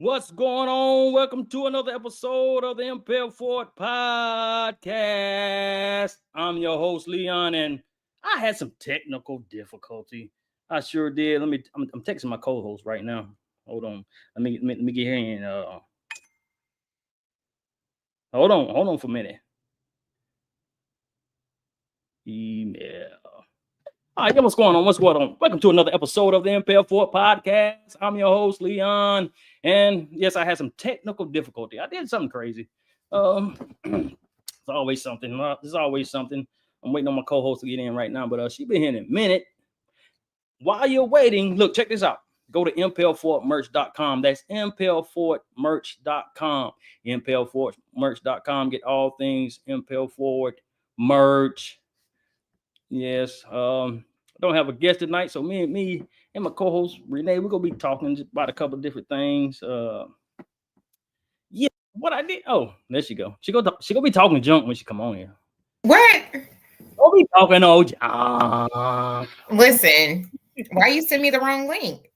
What's going on? Welcome to another episode of the Impel Ford Podcast. I'm your host, Leon, and I had some technical difficulty. I sure did. I'm texting my co-host right now. Hold on. Let me get here and hold on for a minute. Email. All right, what's going on? What's going on? Welcome to another episode of the Impel Ford Podcast. I'm your host, Leon. And yes, I had some technical difficulty. I did something crazy. It's always something. There's always something. I'm waiting on my co-host to get in right now, but she been here in a minute. While you're waiting, look, check this out. Go to impelfordmerch.com. That's impelfordmerch.com. Impelfordmerch.com. Get all things Impel Ford merch. Yes. I don't have a guest tonight, so me and my co-host Renee, we're gonna be talking about a couple of different things. Yeah, what I did. Oh, there she go. She gonna be talking junk when she come on here. What? Don't be talking junk. Listen, why you send me the wrong link?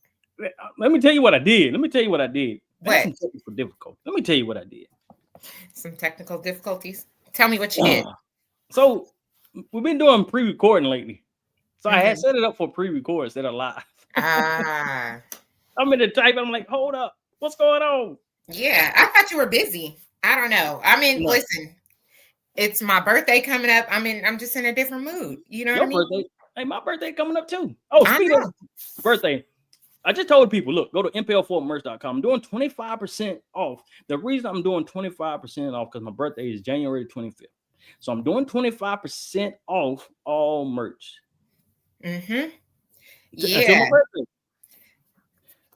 Let me tell you what I did. What? Some technical difficulty. Let me tell you what I did. Some technical difficulties. Tell me what you did. So we've been doing pre-recording lately. So I had set it up for pre-record instead of live. I'm in the type. I'm like, hold up, what's going on? Yeah, I thought you were busy. I don't know. I mean, listen, it's my birthday coming up. I mean, I'm just in a different mood. You know what I mean? Birthday. Hey, my birthday coming up too. Oh, speaking of birthday, I just told people, look, go to impelfordmerch.com. I'm doing 25% off. The reason I'm doing 25% off because my birthday is January 25th. So I'm doing 25% off all merch. Mm-hmm. Yeah. Until my birthday.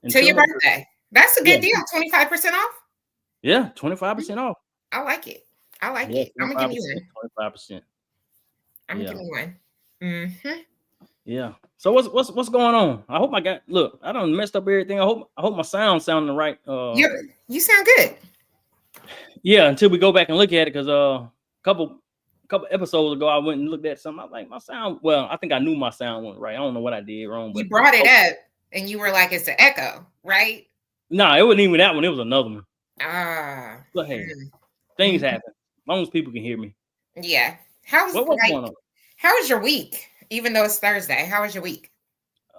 Until your birthday. That's a good deal. 25% off? Yeah, 25% off. I like it. I'm gonna give you one. 25%. I'm gonna give you one. Mm-hmm. Yeah. So what's going on? I hope I done messed up everything. I hope my sound sounding right. You sound good. Yeah, until we go back and look at it, because a couple episodes ago I went and looked at something. I was like, my sound. Well, I think I knew my sound wasn't right. I don't know what I did wrong. You brought it up and you were like, it's an echo, right? No, it wasn't even that one. It was another one. But hey, things happen. As long as people can hear me. Yeah. What's going on? How was your week? Even though it's Thursday, how was your week?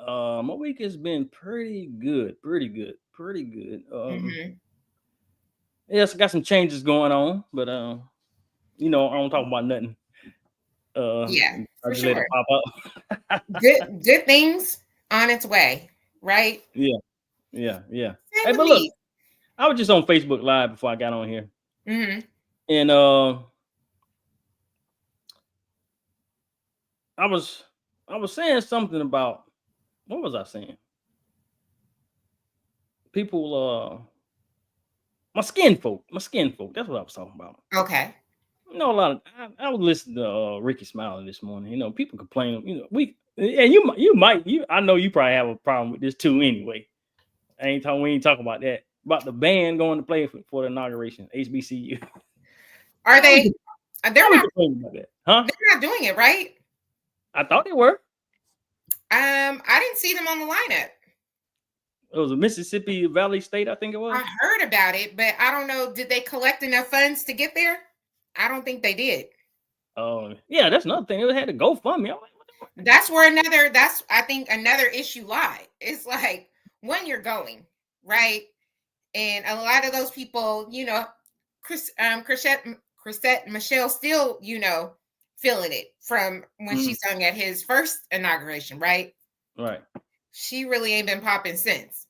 My week has been pretty good. Yes, I got some changes going on, but I don't talk about nothing. Yeah, for sure. Let it pop up. good things on its way, right? Yeah. Hey, but look, I was just on Facebook Live before I got on here, and I was saying something about, what was I saying? People, my skin folk. That's what I was talking about. Okay. I was listening to Ricky Smiley this morning. People complain. I know you probably have a problem with this too. Anyway, we ain't talking about that. About the band going to play for the inauguration, HBCU. Are they? They're not complaining about that, huh? They're not doing it, right? I thought they were. I didn't see them on the lineup. It was a Mississippi Valley State, I think it was. I heard about it, but I don't know. Did they collect enough funds to get there? I don't think they did. Oh, yeah, that's another thing. It had to GoFundMe. That's I think another issue lied. It's like, when you're going, right? And a lot of those people, Chrisette Michelle still, feeling it from when she sung at his first inauguration, right? Right. She really ain't been popping since.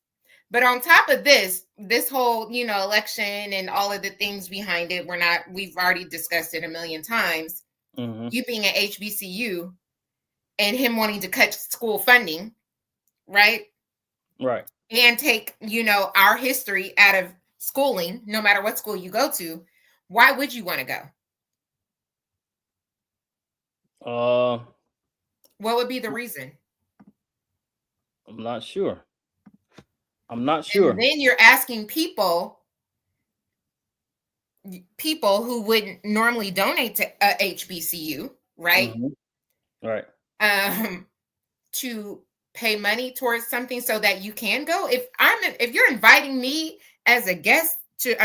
But on top of this whole, election and all of the things behind it, we've already discussed it a million times. You being at HBCU and him wanting to cut school funding, right? Right. And take, our history out of schooling, no matter what school you go to. Why would you want to go? What would be the reason? I'm not sure. And then you're asking people who wouldn't normally donate to a HBCU, right? Right. To pay money towards something so that you can go. If you're inviting me as a guest to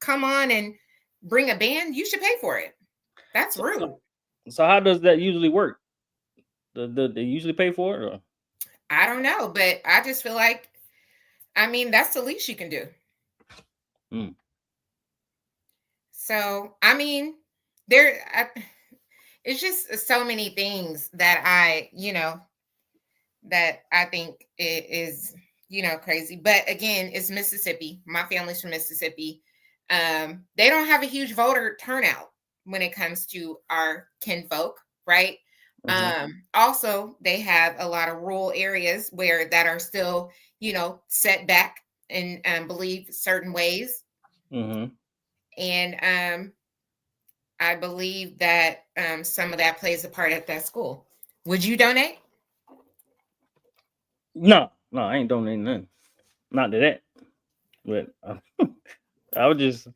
come on and bring a band, you should pay for it. That's rude. So how does that usually work? They usually pay for it? Or? I don't know, but I just feel like, that's the least you can do. Mm. So, it's just so many things that I think it is, crazy. But again, it's Mississippi. My family's from Mississippi. They don't have a huge voter turnout when it comes to our kinfolk, right? Mm-hmm. Also, they have a lot of rural areas that are still, set back and believe certain ways. Mm-hmm. And I believe that some of that plays a part at that school. Would you donate? No, I ain't donating nothing. Not to that. But I would just,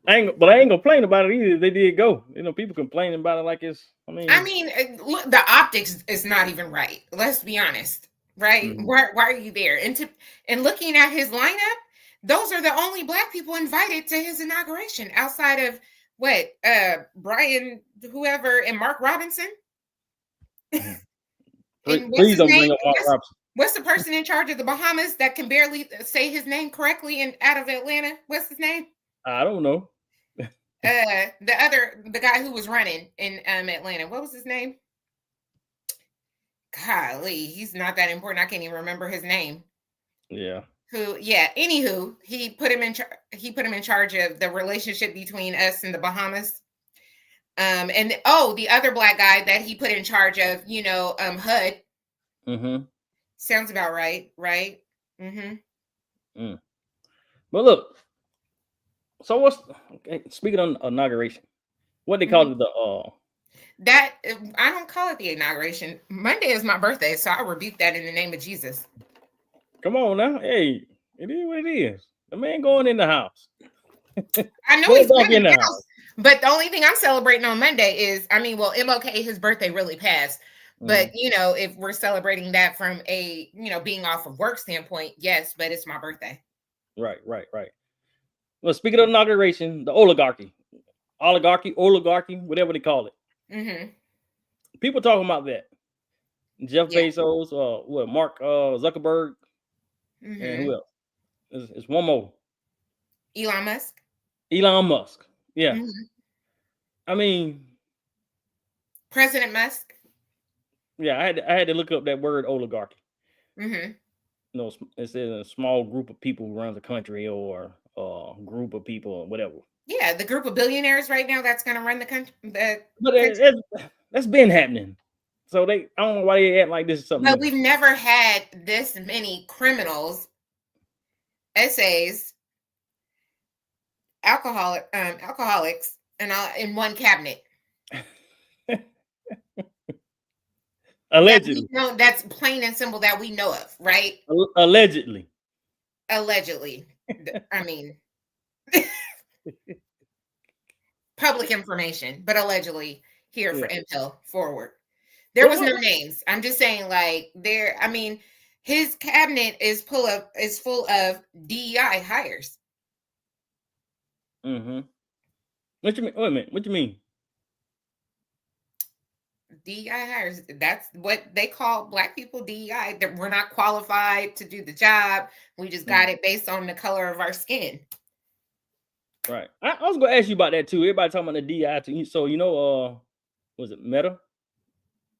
I ain't gonna complain about it either. They did go. People complaining about it like it's. Look, the optics is not even right. Let's be honest, right? Mm-hmm. Why are you there? And looking at his lineup, those are the only Black people invited to his inauguration outside of Brian, whoever, and Mark Robinson. And Please don't bring up Mark Robinson. What's the person in charge of the Bahamas that can barely say his name correctly and out of Atlanta? What's his name? I don't know. The guy who was running in Atlanta. What was his name? Golly, he's not that important. I can't even remember his name. Yeah. Anywho, he put him in charge of the relationship between us and the Bahamas. And the other Black guy that he put in charge of, HUD. Mm-hmm. Sounds about right, right? Mm-hmm. Mm. But look, so speaking of inauguration, what they call it, that I don't call it the inauguration. Monday is my birthday, so I rebuke that in the name of Jesus. Come on now, hey, it is what it is. The man going in the house. I know he's back in the house. But the only thing I'm celebrating on Monday is, MLK, his birthday really passed. But, if we're celebrating that from a, being off of work standpoint, yes, but it's my birthday. Right. Well, speaking of inauguration, the oligarchy, whatever they call it. Mm-hmm. People talking about that. Jeff Bezos, Mark Zuckerberg, and who else? It's one more. Elon Musk. Yeah. Mm-hmm. President Musk. Yeah, I had to look up that word oligarchy. Mm-hmm. It's a small group of people who runs a country or a group of people or whatever. Yeah, the group of billionaires right now that's going to run the country. That's been happening. So I don't know why they act like this is something. But we've never had this many criminals, essays, alcoholics, and in one cabinet. Allegedly. That's plain and simple that we know of, right? Allegedly. Public information, but allegedly here for Intel forward. There was no names. I'm just saying, his cabinet is full of DEI hires. Mm-hmm. What you mean? Wait a minute. What you mean? DEI hires. That's what they call Black people DEI. That we're not qualified to do the job. We just got it based on the color of our skin. Right. I was going to ask you about that too. Everybody talking about the DEI too. So was it Meta?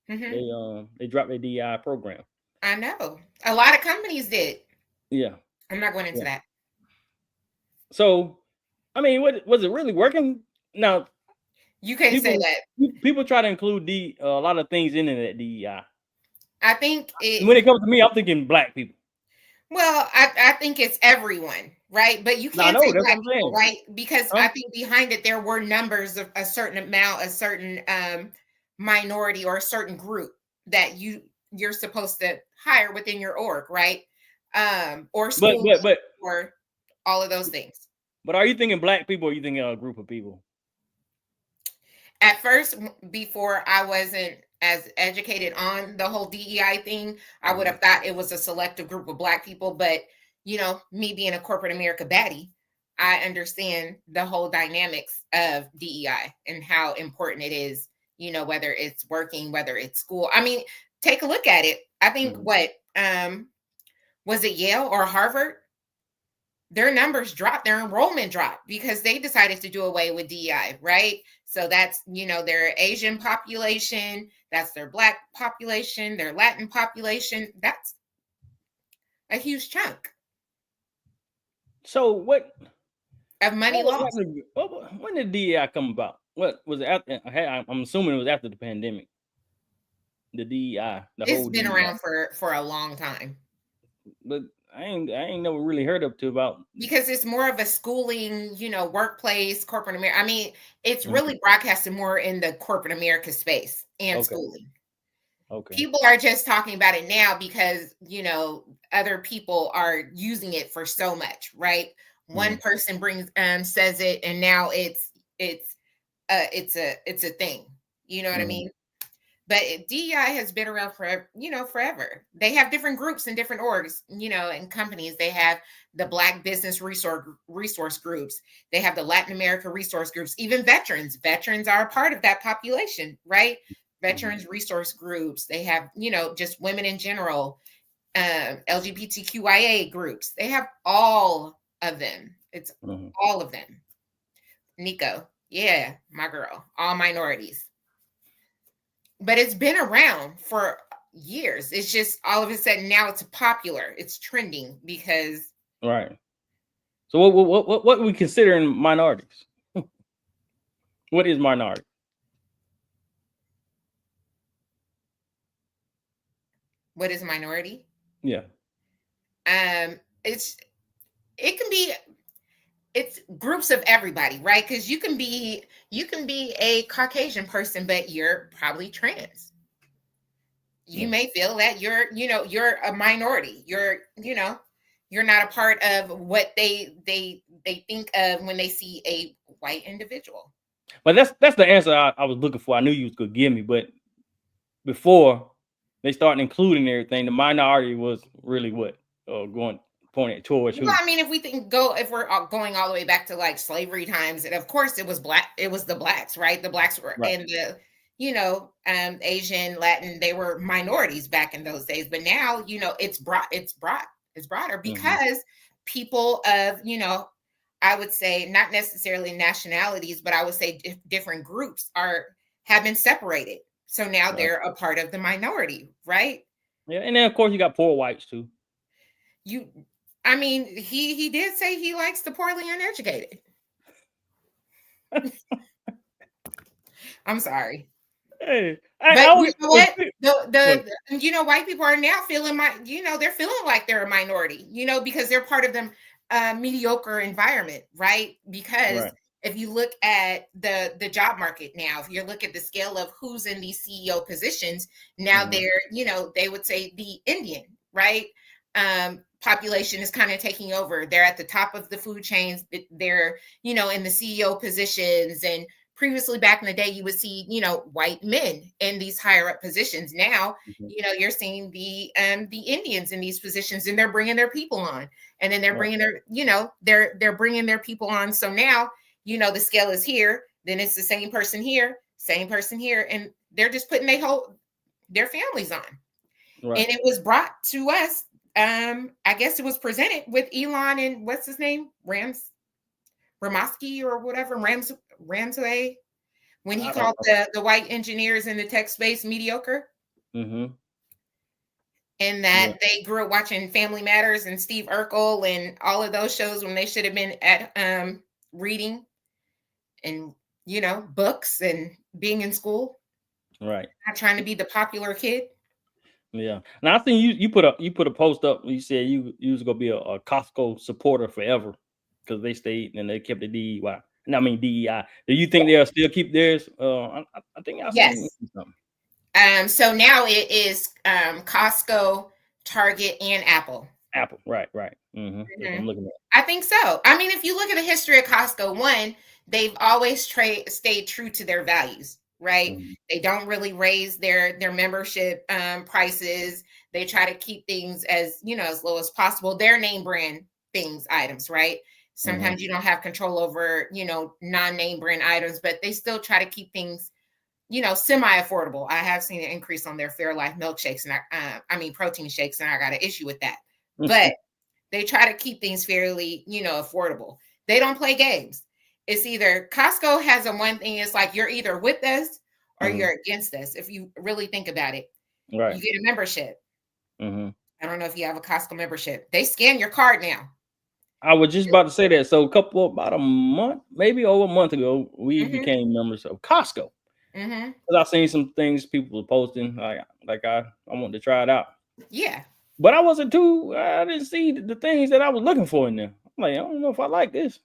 Mm-hmm. They dropped their DEI program. I know. A lot of companies did. Yeah. I'm not going into that. So, was it really working? Now, you can't say that. People try to include a lot of things in that DEI. I think when it comes to me, I'm thinking Black people. Well, I think it's everyone, right? But you can't say Black people, right? Because I think behind it there were numbers of a certain amount, a certain minority or a certain group that you're supposed to hire within your org, right? Or school, but or all of those things. But are you thinking Black people or are you thinking a group of people? At first, before I wasn't as educated on the whole DEI thing, I would have thought it was a selective group of Black people. But me being a corporate America baddie, I understand the whole dynamics of DEI and how important it is, whether it's working, whether it's school. I mean, take a look at it. I think was it Yale or Harvard? Their numbers dropped, their enrollment dropped because they decided to do away with DEI, right? So that's, their Asian population, that's their Black population, their Latin population. That's a huge chunk. So what of money lost. When did DEI come about? What was it after? I'm assuming it was after the pandemic. The DEI, it's been DEI. around for a long time. But I ain't never really heard up to about, because it's more of a schooling, workplace, corporate America. I mean, it's really broadcasted more in the corporate America space and schooling. Okay. People are just talking about it now because, other people are using it for so much, right? One person says it, and now it's a thing. You know what I mean? But DEI has been around for, forever. They have different groups and different orgs, and companies. They have the Black business resource groups. They have the Latin America resource groups. Even veterans. Veterans are a part of that population, right? Veterans resource groups. They have, just women in general, LGBTQIA groups. They have all of them. It's all of them. Nico, yeah, my girl, all minorities. But it's been around for years. It's just all of a sudden now it's popular. It's trending because. Right. So what we consider in minorities? What is minority? What is minority? Yeah. It's groups of everybody, right? Because you can be a Caucasian person, but you're probably trans. You may feel that you're a minority. You're not a part of what they think of when they see a white individual. But that's the answer I was looking for. I knew you could give me, but before they started including everything, the minority was really what pointed towards. Well, I mean, if we're going all the way back to like slavery times, and of course it was the blacks, right? The blacks were and the Asian, Latin, they were minorities back in those days. But now, it's broader because people of, I would say not necessarily nationalities, but I would say different groups have been separated. So now they're a part of the minority, right? Yeah, and then of course you got poor whites too. I mean, he did say he likes the poorly uneducated. I'm sorry. Hey, but you know what? White people are now feeling they're feeling like they're a minority, because they're part of the mediocre environment, right? Because if you look at the job market now, if you look at the scale of who's in these CEO positions, now they're, they would say the Indian, right? Population is kind of taking over. They're at the top of the food chains. They're, in the CEO positions. And previously back in the day, you would see, white men in these higher up positions. Now, you're seeing the Indians in these positions, and they're bringing their people on. And then they're bringing they're bringing their people on. So now, the scale is here. Then it's the same person here, and they're just putting their families on. And it was brought to us. I guess it was presented with Elon and what's his name? Ramasky or whatever, Ramsay, when he called the white engineers in the tech space mediocre. And that they grew up watching Family Matters and Steve Urkel and all of those shows when they should have been at reading and books and being in school. Right. Not trying to be the popular kid. Yeah. Now I think you put a post up. You said you was gonna be a Costco supporter forever because they stayed and they kept the DEI. DEI. Do you think they'll still keep theirs? I think I'll yes. So now it is Costco, Target, and Apple. Apple, right. I'm looking at. I think so. I mean, if you look at the history of Costco, one, they've always stayed true to their values, right? They don't really raise their membership prices. They try to keep things as, as low as possible. Their name brand things, items, right? Sometimes you don't have control over, non-name brand items, but they still try to keep things, semi-affordable. I have seen an increase on their Fairlife milkshakes and I mean protein shakes, and I got an issue with that. But they try to keep things fairly, affordable. They don't play games. It's either Costco has a one thing, it's like you're either with us or you're against us. If you really think about it, right. You get a membership. I don't know if you have a Costco membership. They scan your card now. I was just about to say that. So about a month, maybe over a month ago, we became members of Costco. Because I've seen some things people were posting, like I wanted to try it out. Yeah. But I didn't see the things that I was looking for in there. I'm like, I don't know if I like this.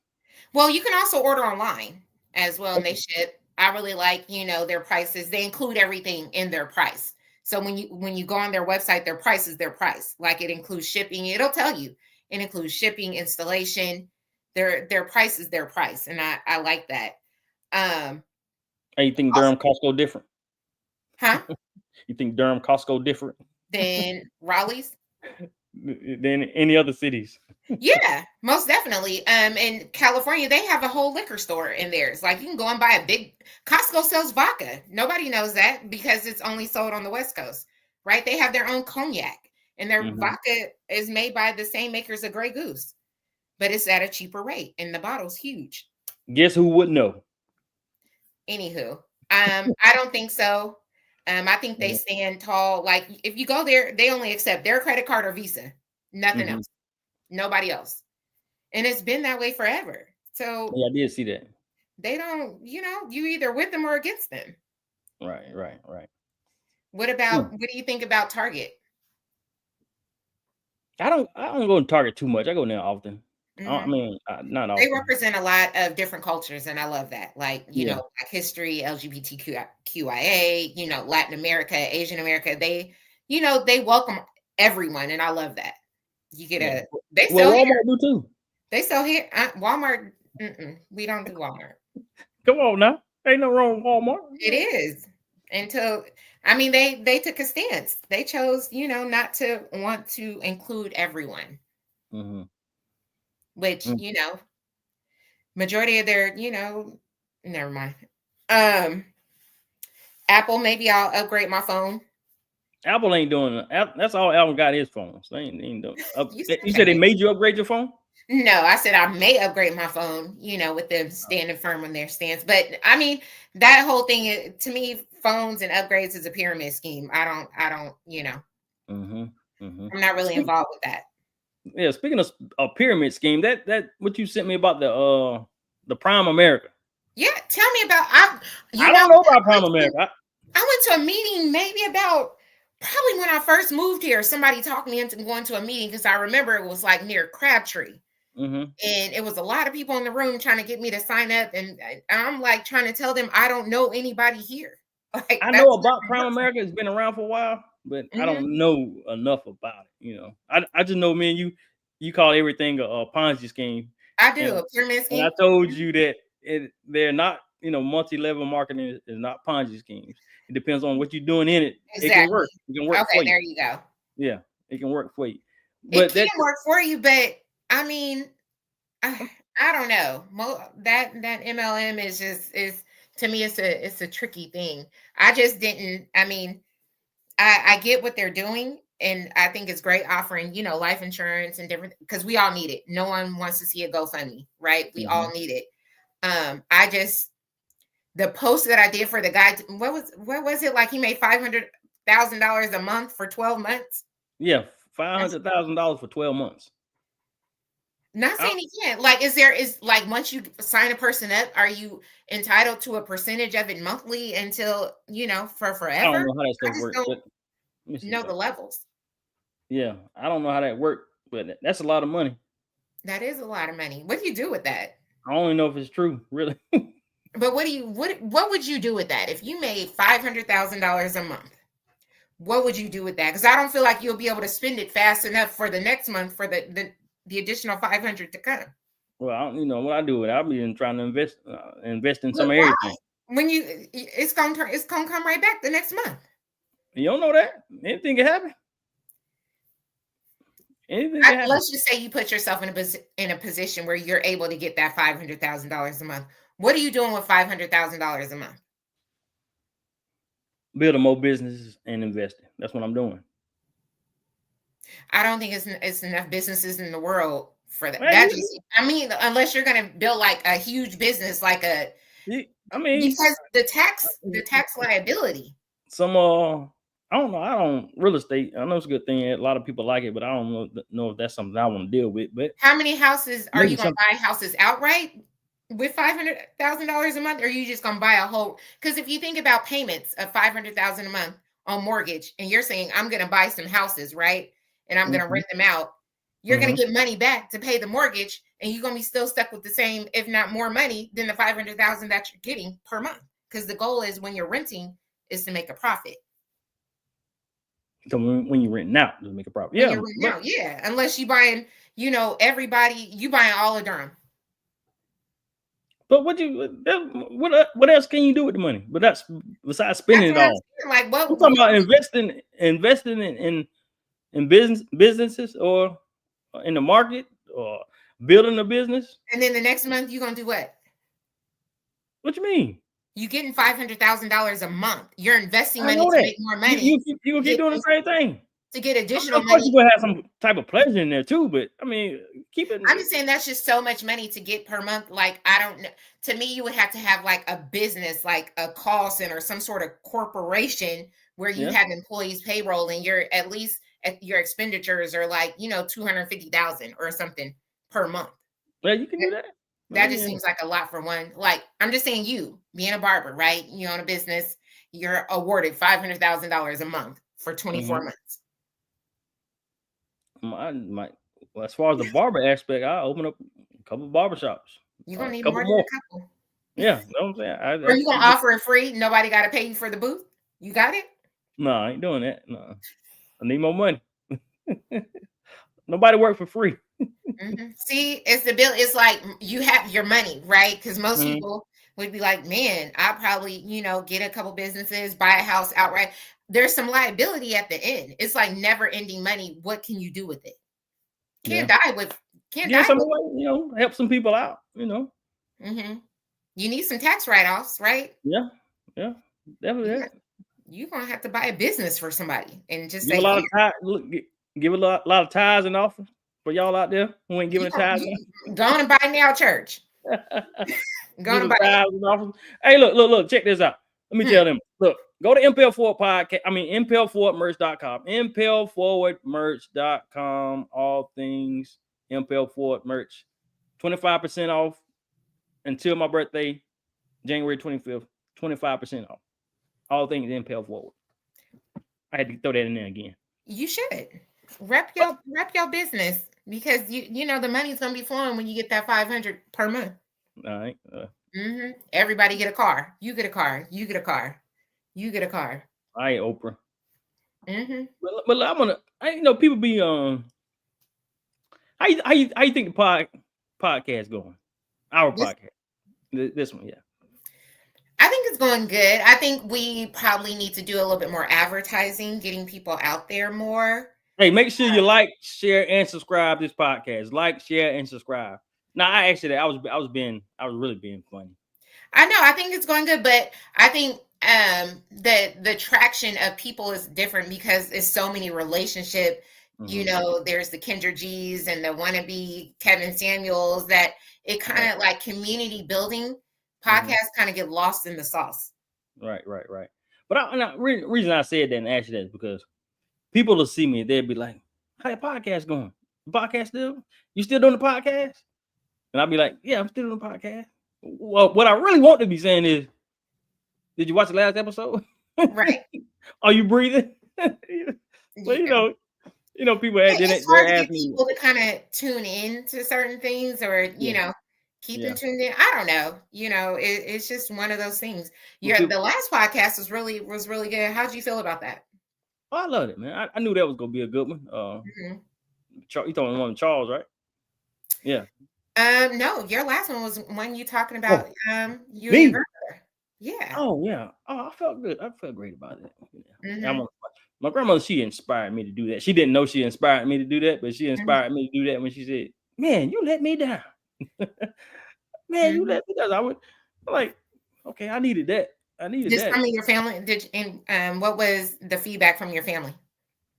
Well, you can also order online as well, and they ship. I really like, their prices. They include everything in their price. So when you go on their website, their price is their price. Like it includes shipping. It'll tell you. It includes shipping, installation. Their price is their price, and I like that. You think Durham Costco different? Huh? You think Durham Costco different than Raleigh's? Than any other cities? Yeah, most definitely. In California, they have a whole liquor store in there. It's like you can go and buy a big Costco sells vodka. Nobody knows that because it's only sold on the West Coast, right? They have their own cognac, and their vodka is made by the same makers of Grey Goose, but it's at a cheaper rate, and the bottle's huge. Guess who would know? Anywho, I don't think so. I think they stand tall. Like if you go there, they only accept their credit card or Visa, nothing else. Nobody else. And it's been that way forever. So yeah, I did see that. They don't, you either with them or against them. Right. What about what do you think about Target? I don't go to Target too much. I go there often. I mean, not often. They represent a lot of different cultures, and I love that. Like, Black history, LGBTQIA, Latin America, Asian America. They welcome everyone, and I love that. You get they sell Walmart here. do too. They sell here. Walmart. We don't do Walmart. Come on now, ain't no wrong with Walmart. It is until they took a stance. They chose, not to want to include everyone. Which majority of their, never mind. Apple, maybe I'll upgrade my phone. Apple ain't doing it. That's all Apple got his phones. They ain't doing it. You said they made you upgrade your phone? No, I said I may upgrade my phone, with them standing firm on their stance. But that whole thing, to me, phones and upgrades is a pyramid scheme. I don't, I'm not really involved with that. Yeah, speaking of a pyramid scheme, that what you sent me about the Prime America. Yeah, tell me about. I don't know about Prime America. I went to a meeting maybe about probably when I first moved here. Somebody talked me into going to a meeting because I remember it was like near Crabtree. And it was a lot of people in the room trying to get me to sign up, and I'm like trying to tell them I don't know anybody here. Like, I know about Prime America. It's been around for a while, but I don't know enough about it. I just know, man, you call everything a Ponzi scheme. I do, a pyramid scheme. And I told you that they're not, multi-level marketing is not Ponzi schemes. It depends on what you're doing in it. Exactly. It can work. It can work for you. There you go. Yeah, it can work for you. But it can work for you, but I don't know. That MLM is to me, it's a tricky thing. I just didn't. I get what they're doing, and I think it's great offering, life insurance and different, because we all need it. No one wants to see a GoFundMe, right? We all need it. The post that I did for the guy, what was it like? He made $500,000 a month for 12 months. Yeah, $500,000 for 12 months. Not saying he can't. Like, is once you sign a person up, are you entitled to a percentage of it monthly until, for forever? I don't know how that stuff works. But know the levels. Yeah, I don't know how that works, but that's a lot of money. That is a lot of money. What do you do with that? I only know if it's true, really. But what would you do with that if you made $500,000 a month? What would you do with that? Because I don't feel like you'll be able to spend it fast enough for the next month for the additional 500 to come. Well, what I do with it, I'll be trying to invest in some everything. When it's gonna come right back the next month. You don't know that. Anything can happen. Anything can happen. Let's just say you put yourself in a position where you're able to get that $500,000 a month. What are you doing with $500,000 a month? Building more businesses and investing. That's what I'm doing. I don't think it's enough businesses in the world for that. That just, I mean, unless you're going to build like a huge business, like because the tax liability. Some I don't know. I don't real estate. I know it's a good thing. A lot of people like it, but I don't know if that's something I want to deal with. But how many houses are you going to buy houses outright with $500,000 a month, or are you just going to buy a whole? Because if you think about payments of $500,000 a month on mortgage, and you're saying I'm going to buy some houses, right? And I'm going to rent them out. You're going to get money back to pay the mortgage, and you're going to be still stuck with the same, if not more money than the $500,000 that you're getting per month. Because the goal is when you're renting is to make a profit. So when you're renting out, to make a profit. Yeah, yeah. Unless you buying, you buying all of Durham. But what else can you do with the money? But that's besides spending it all. Like what? We're talking about investing in businesses or in the market or building a business. And then the next month you're gonna do what? What you mean? You getting $500,000 a month. You're investing money to make more money. You gonna keep doing the same thing to get additional money. Of course, money. you're gonna have some type of pleasure in there too, but I mean, keep it. I'm just saying that's just so much money to get per month. Like, I don't know. To me, you would have to have like a business, like a call center, some sort of corporation where you have employees payroll, and you're at least your expenditures are like, $250,000 or something per month. Yeah, you can do that. That just seems like a lot for one. Like, I'm just saying, you being a barber, right? You own a business, you're awarded $500,000 a month for 24 months. Well, as far as the barber aspect, I open up a couple of barbershops. You're gonna need more than a couple. Yeah, you know what I'm saying. Are you gonna offer it free? Nobody got to pay you for the booth. You got it? No, I ain't doing that. No, I need more money. Nobody work for free. See, it's the bill. It's like you have your money, right? Because most people would be like, man, I'll probably, get a couple businesses, buy a house outright. There's some liability at the end. It's like never ending money. What can you do with it? Can't die with. Help some people out, You need some tax write-offs, right? Yeah, definitely. You're gonna have to buy a business for somebody and just give a lot of tithes and offers for y'all out there who ain't giving tithes. Go on and buy now, church. Go on and buy tithes and offers. Hey, look, check this out. Let me tell them. Look, go to Impel Forward Podcast. ImpelForwardMerch.com. ImpelForwardMerch.com. All things Impel Forward merch. 25% off until my birthday, January 25th. 25% off. All things Impel Forward. I had to throw that in there again. You should rep your business because you know the money's gonna be flowing when you get that $500 per month. All right. Everybody get a car. You get a car. You get a car. You get a car. I ain't Oprah. But people be how you think the podcast going? Our podcast. This one, yeah. I think it's going good. I think we probably need to do a little bit more advertising, getting people out there more. Hey, make sure you like, share, and subscribe this podcast. Like, share, and subscribe. Now, I actually, I was really being funny. I know. I think it's going good, but I think the traction of people is different because it's so many relationship. There's the Kendra G's and the wannabe Kevin Samuels that it kind of like community building. Podcasts kind of get lost in the sauce. Right. But reason I said that and asked you that is because people will see me, they'll be like, how your podcast going? The podcast still? You still doing the podcast? And I'll be like, yeah, I'm still doing the podcast. Well, what I really want to be saying is, did you watch the last episode? Right. Are you breathing? Well, people it's hard to get people to kind of tune in to certain things or, keep them tuned in. I don't know. It's just one of those things. The last podcast was really good. How'd you feel about that? Oh, I loved it, man. I knew that was gonna be a good one. You talking one of Charles, right? Yeah. No, your last one was when you talking about you and your brother. Yeah. Oh yeah. Oh, I felt good. I felt great about it. Yeah. Mm-hmm. My grandmother, she inspired me to do that. She didn't know she inspired me to do that, but she inspired me to do that when she said, "Man, you let me down. Man, you Mm-hmm. let me down." I would like, okay, I needed that. I needed Did that. some of your family and what was the feedback from your family?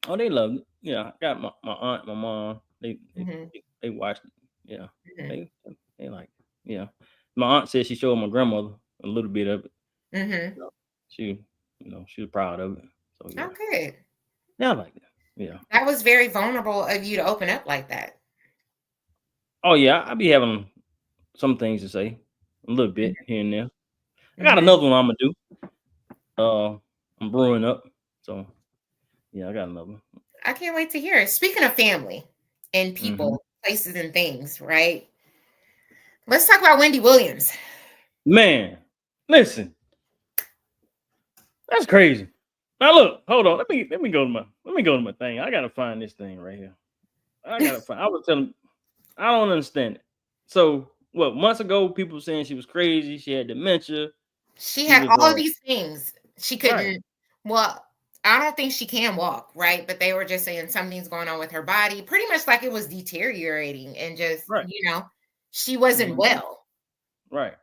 Oh, they loved it. Yeah, I got my aunt, my mom. Mm-hmm. They watched it. Yeah, Mm-hmm. they like it. Yeah. My aunt said she showed my grandmother a little bit of it. Mm-hmm. You know, she, she was proud of it. So yeah, Oh, good. yeah, I like it. Yeah. That was very vulnerable of you to open up like that. Oh yeah, I be having some things to say, a little bit here and there. I got Mm-hmm. another one I'm gonna do. I'm brewing up, so yeah, I got another one. I can't wait to hear it. Speaking of family and Mhm. people, places, and things, right? Let's talk about Wendy Williams. Man, listen, that's crazy. Now look, hold on. Let me go to my thing. I gotta find this thing right here. I gotta find. I was telling. I don't understand it. So what? Months ago, people were saying she was crazy. She had dementia. She She had was all of these things. She right, couldn't, well, I don't think she can walk, right? But they were just saying something's going on with her body, pretty much like it was deteriorating and just, right, she wasn't mhm, well. right.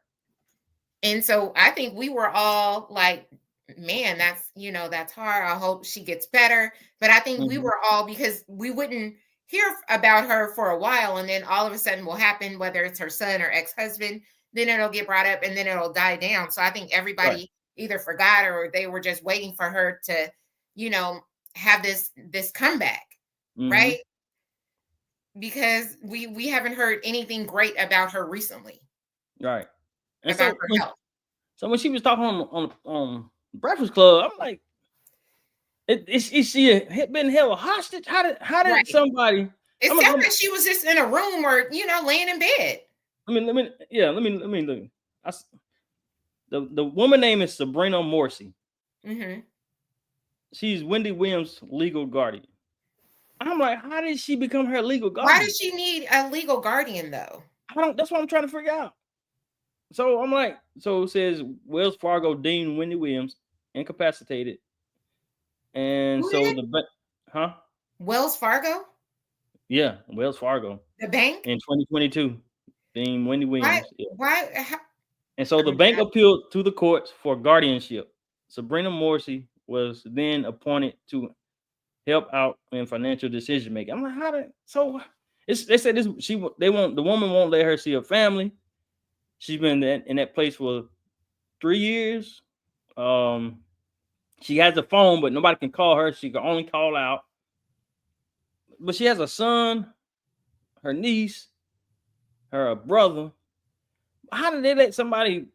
And so I think we were all like, man, that's hard. I hope she gets better. But I think we Mhm, were all, because we wouldn't hear about her for a while. And then all of a sudden will happen, whether it's her son or ex-husband, then it'll get brought up and then it'll die down. So I think right. everybody either forgot or they were just waiting for her to, you know, have this comeback, Mhm, right? Because we haven't heard anything great about her recently, right. And about so her when health. so when she was talking on Breakfast Club, I'm like, is she been held hostage? How did Right. somebody? It I'm, sounded I'm like she was just in a room or, laying in bed. let me look. I s the woman name is Sabrina Morsi. Mhm. She's Wendy Williams' legal guardian. I'm like, how did she become her legal Why does guardian? she need a legal guardian though? I don't. That's what I'm trying to figure out. So I'm like, so it says Wells Fargo deemed Wendy Williams incapacitated, and Who so did? huh? Wells Fargo? Yeah, Wells Fargo The bank? in 2022 deemed Wendy Why Williams. Yeah. why And so the I'm bank appealed to the courts for guardianship. Sabrina Morsi was then appointed to help out in financial decision making. I'm like, how did so? They said this. They won't. The woman won't let her see her family. She's been in that place for 3 years. Um, she has a phone, but nobody can call her. She can only call out. But she has a son, her niece, her brother. How did they let somebody?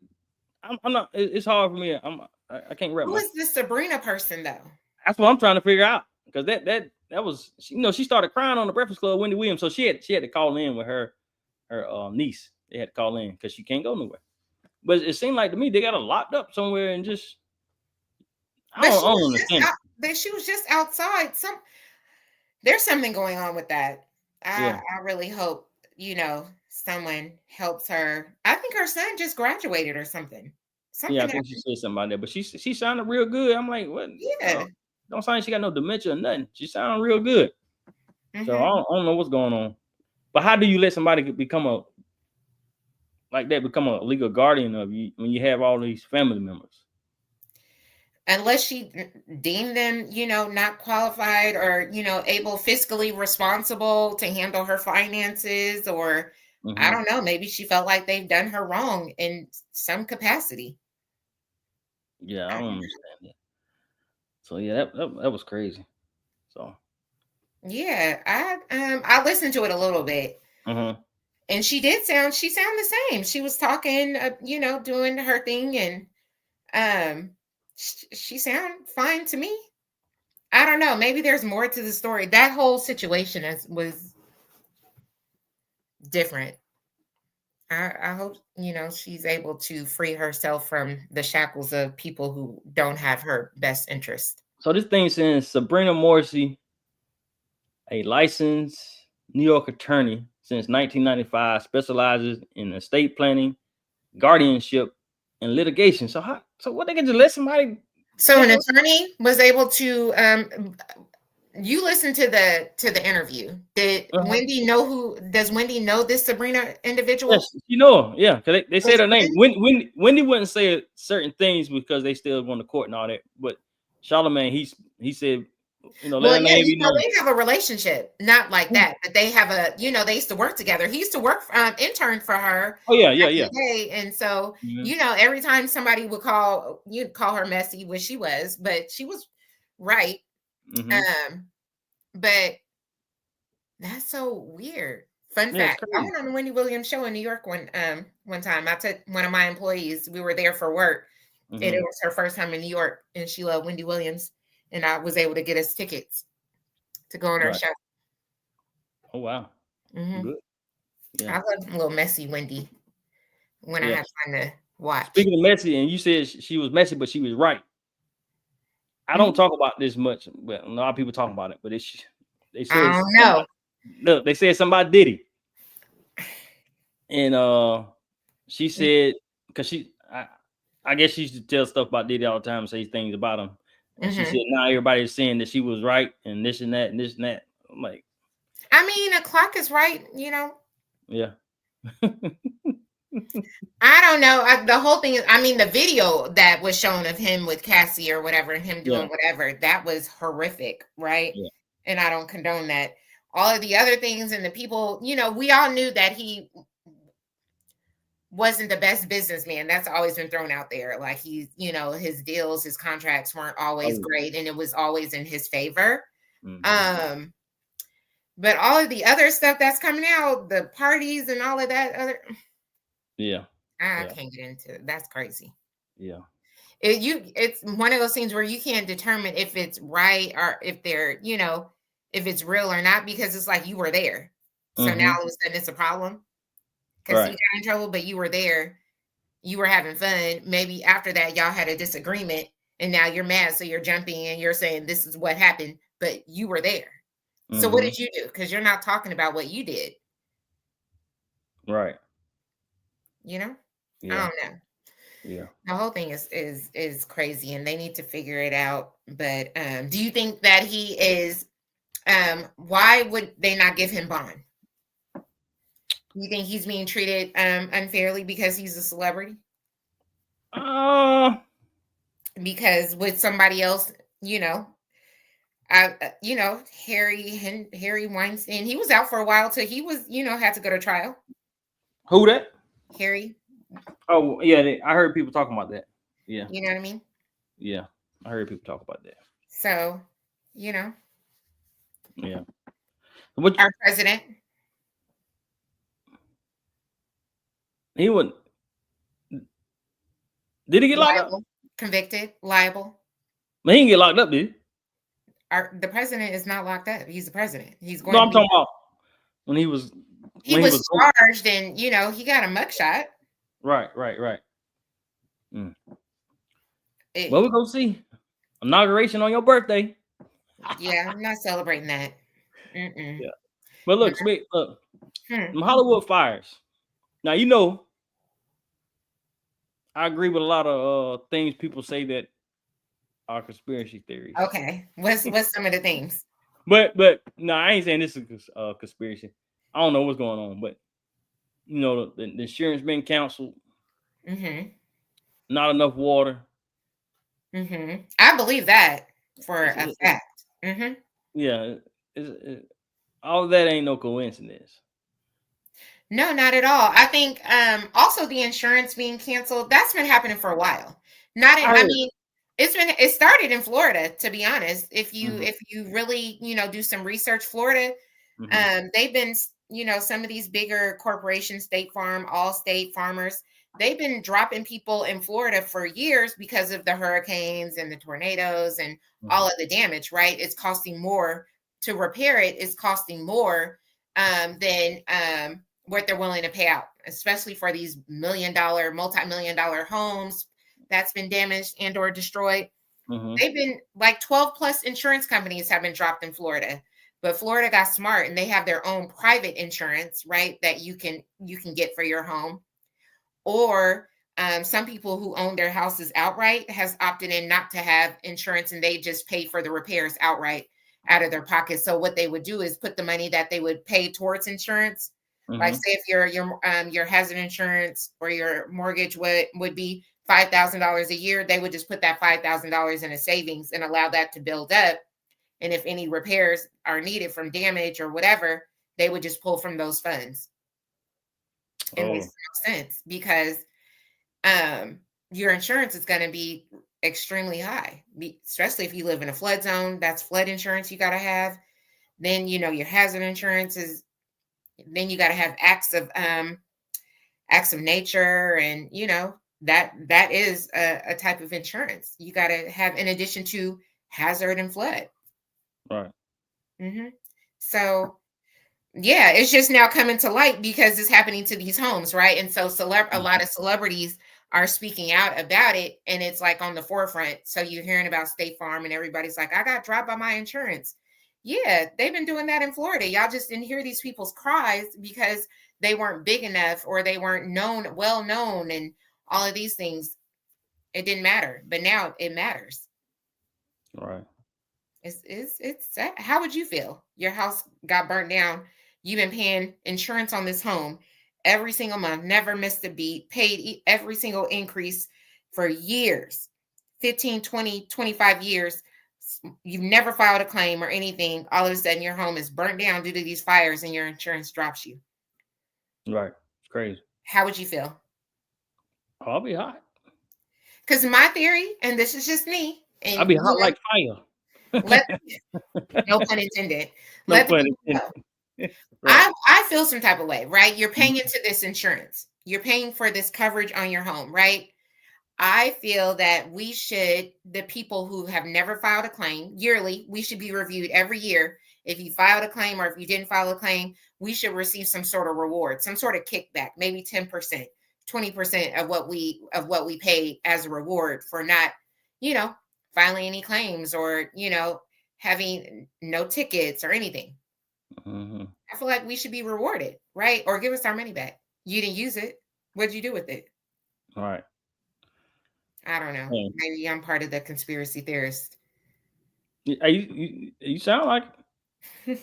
I'm not. It's hard for me. I can't wrap who my. is this Sabrina person though? That's what I'm trying to figure out because that was she started crying on the Breakfast Club, Wendy Williams. So she had to call in with her niece. They had to call in because she can't go nowhere. But it seemed like to me they got her locked up somewhere and just But I don't understand it. she was just outside. There's something going on with that. Yeah, I really hope, someone helps her. I think her son just graduated or something. yeah. I Something think she happened. said something about that, but she sounded real good. I'm like, what? Yeah. Don't sound like she got no dementia or nothing. She sounded real good. So Hmm. I don't know what's going on. But how do you let somebody become a legal guardian of you when you have all these family members? Unless she deemed them, not qualified or, able fiscally responsible to handle her finances, or I Hmm. don't know, maybe she felt like they've done her wrong in some capacity. Yeah, I I don't don't understand that. So yeah, that was crazy. So Yeah, I listened to it a little bit, uh-huh. and she sounded the same. She was talking, doing her thing, and she sounded fine to me. I don't know. Maybe there's more to the story. That whole situation was different. I hope, she's able to free herself from the shackles of people who don't have her best interest. So this thing says Sabrina Morsi, a licensed New York attorney since 1995, specializes in estate planning, guardianship, and litigation. So So what, they can just let somebody? So an attorney was able to. You listened to the interview. Did Wendy know who? Does Wendy know this Sabrina individual? Yes, you know her. Yeah, because they said her name. Wendy wouldn't say certain things because they still going to court and all that. But Charlamagne, he said, you know, let her name be known. They have a relationship, not like that, but they have a, you know, they used to work together. He used to work intern for her. Oh yeah. And so you know, every time somebody would call, you'd call her messy, which she was, but she was right. But that's so weird. Fun fact: I went on the Wendy Williams show in New York one time. I took one of my employees. We were there for work, and it was her first time in New York, and she loved Wendy Williams, and I was able to get us tickets to go on her show. Oh wow, good. Yeah, I love a little messy Wendy when I have time to watch. Speaking of messy, and you said she was messy, but she was right. I don't talk about this much, but a lot of people talk about it. But they said, I don't know. Look, they said something about Diddy, and she said, because I guess she used to tell stuff about Diddy all the time, say things about him. And she said, now everybody's saying that she was right and this and that and this and that. I'm like, I mean, the clock is right, you know. Yeah. I don't know. The whole thing is, I mean, the video that was shown of him with Cassie or whatever, him doing whatever, that was horrific, right? Yeah. And I don't condone that. All of the other things and the people, you know, we all knew that he wasn't the best businessman. That's always been thrown out there. Like he's, you know, his deals, his contracts weren't always great, and it was always in his favor. But all of the other stuff that's coming out, the parties and all of that other, I can't get into it. That's crazy. Yeah. It's one of those things where you can't determine if it's right or if they're, you know, if it's real or not, because it's like you were there. So now all of a sudden it's a problem because you got in trouble, but you were there. You were having fun. Maybe after that, y'all had a disagreement and now you're mad. So you're jumping and you're saying this is what happened, but you were there. So what did you do? Because you're not talking about what you did. Right. You know? Yeah. I don't know. Yeah. The whole thing is crazy and they need to figure it out. But do you think that he is why would they not give him bond? Do you think he's being treated unfairly because he's a celebrity? Because with somebody else, you know, Harry Weinstein, he was out for a while till he was, you know, had to go to trial. Who that? Harry. Oh yeah, I heard people talking about that. Yeah. You know what I mean? Yeah, I heard people talk about that. So, you know. Yeah. Our president. He wouldn't. Did he get locked up? Convicted, liable. But he didn't get locked up, did he? The president is not locked up. He's the president. He's going. No, I'm talking about when he was charged, and you know he got a mugshot. Right. Well, we're gonna see inauguration on your birthday. Yeah, I'm not celebrating that. Yeah, but look, them Hollywood fires. Now you know, I agree with a lot of things people say that are conspiracy theories. Okay, what's some of the things? But no, I ain't saying this is a conspiracy. I don't know what's going on, but you know, the insurance being canceled. Not enough water. I believe that for a fact. Yeah, all of that ain't no coincidence. No, not at all. I think also the insurance being canceled, that's been happening for a while. I mean, it started in Florida, to be honest. If you really, you know, do some research, Florida, they've been, you know, some of these bigger corporations, State Farm, Allstate, Farmers, they've been dropping people in Florida for years because of the hurricanes and the tornadoes and all of the damage, right? It's costing more to repair it. It's costing more than what they're willing to pay out, especially for these multi-million-dollar homes that's been damaged and or destroyed. They've been like 12 plus insurance companies have been dropped in Florida, but Florida got smart and they have their own private insurance, right? That you can get for your home. Or Some people who own their houses outright has opted in not to have insurance, and they just pay for the repairs outright out of their pockets. So what they would do is put the money that they would pay towards insurance. Like say if your hazard insurance or your mortgage would be $5,000 a year, they would just put that $5,000 in a savings and allow that to build up. And if any repairs are needed from damage or whatever, they would just pull from those funds. It makes no sense because your insurance is going to be extremely high, especially if you live in a flood zone. That's flood insurance you got to have. Then, you know, your hazard insurance is, then you got to have acts of nature. And, you know, that is a type of insurance you got to have in addition to hazard and flood. Right. So, yeah, it's just now coming to light because it's happening to these homes, right? And so a lot of celebrities are speaking out about it, and it's like on the forefront. So you're hearing about State Farm and everybody's like, I got dropped by my insurance. Yeah, they've been doing that in Florida. Y'all just didn't hear these people's cries because they weren't big enough or they weren't well known and all of these things. It didn't matter, but now it matters. Right. It's sad. How would you feel? Your house got burnt down. You've been paying insurance on this home every single month, never missed a beat, paid every single increase for years, 15, 20, 25 years. You've never filed a claim or anything. All of a sudden, your home is burnt down due to these fires and your insurance drops you. Right. It's crazy. How would you feel? I'll be hot. Because my theory, and this is just me. I'll be hot like fire. No pun intended. No pun intended. Right. I feel some type of way, right? You're paying into this insurance. You're paying for this coverage on your home, right? I feel that the people who have never filed a claim yearly, we should be reviewed every year. If you filed a claim or if you didn't file a claim, we should receive some sort of reward, some sort of kickback, maybe 10%, 20% of what we paid as a reward for not, you know, filing any claims or, you know, having no tickets or anything. I feel like we should be rewarded, right? Or give us our money back. You didn't use it. What'd you do with it? All right. I don't know. Maybe I'm part of the conspiracy theorist. You sound like it.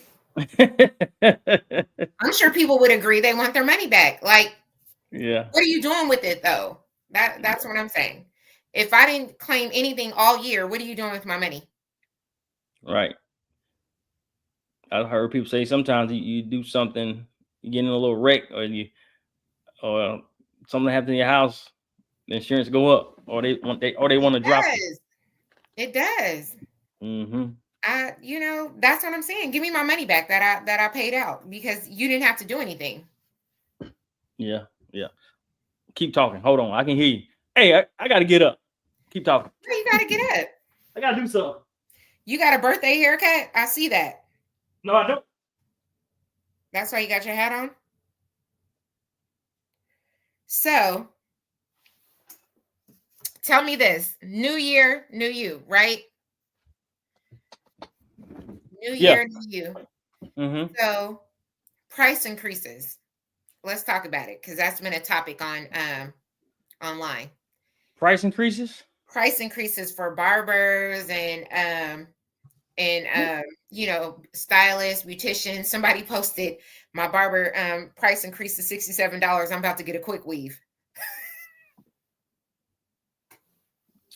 I'm sure people would agree they want their money back. Like, yeah. What are you doing with it though? That's what I'm saying. If I didn't claim anything all year, what are you doing with my money? Right. I've heard people say sometimes you do something, you get in a little wreck, or something happens in your house, the insurance go up, or they want to drop it. It does. You know, that's what I'm saying. Give me my money back that I paid out because you didn't have to do anything. Yeah. Keep talking. Hold on, I can hear you. Hey, I got to get up. Keep talking. You got to get up. I got to do something. You got a birthday haircut? I see that. No, I don't. That's why you got your hat on? So, tell me this. New year, new you, right? New year, new you. So, price increases. Let's talk about it because that's been a topic on online. Price increases? Price increases for barbers and you know, stylists, beauticians. Somebody posted my barber price increase to $67. I'm about to get a quick weave.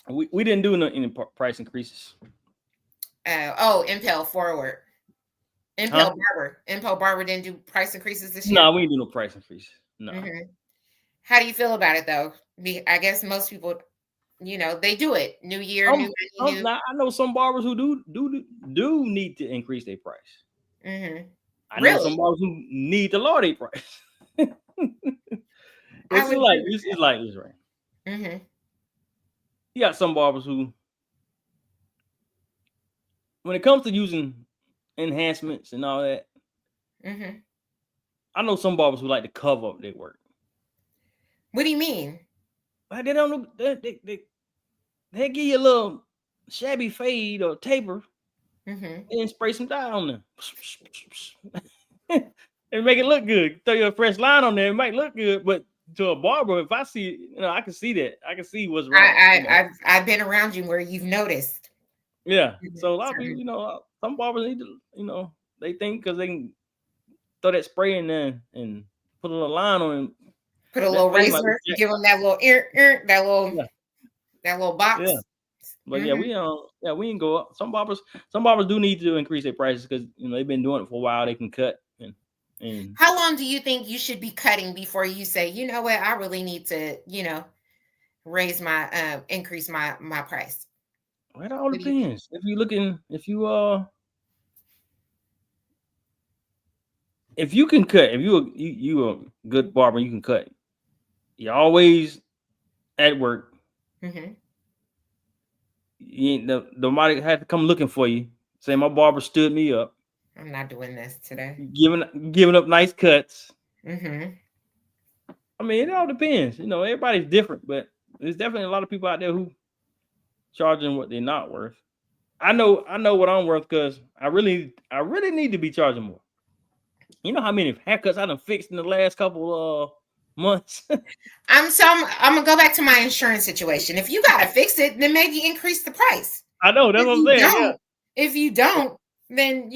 We didn't do any price increases. Impel Forward. Impel Barber didn't do price increases this year. No, we didn't do no price increases. No. How do you feel about it though? I guess most people, you know, they do it. New year, new money, new. I know some barbers who do need to increase their price. I know some barbers who need to lower their price. It's like this, right? You got some barbers who, when it comes to using enhancements and all that, I know some barbers who like to cover up their work. What do you mean? Like they don't know. They give you a little shabby fade or taper, and spray some dye on them, and make it look good. Throw you a fresh line on there, it might look good, but to a barber, if I see, I can see that. I can see what's wrong. I've been around you where you've noticed. Yeah. So a lot of people, some barbers need to, they think because they can throw that spray in there and put a little line on it. Put a little razor, give them that little that little box. Yeah. But we ain't go up. Some barbers do need to increase their prices because they've been doing it for a while. They can cut and how long do you think you should be cutting before you say, you know what, I really need to, raise my increase my price? Well, it all depends. If you can cut, if you a good barber, you can cut. You're always at work. Mm-hmm. You ain't nobody had to come looking for you. Say my barber stood me up. I'm not doing this today. Giving up nice cuts. Mm-hmm. I mean, it all depends. Everybody's different, but there's definitely a lot of people out there who charging what they're not worth. I know what I'm worth because I really need to be charging more. You know how many haircuts I done fixed in the last couple months? I'm gonna go back to my insurance situation. If you gotta fix it, then maybe increase the price. I know that's what I'm saying. Yeah. If you don't, then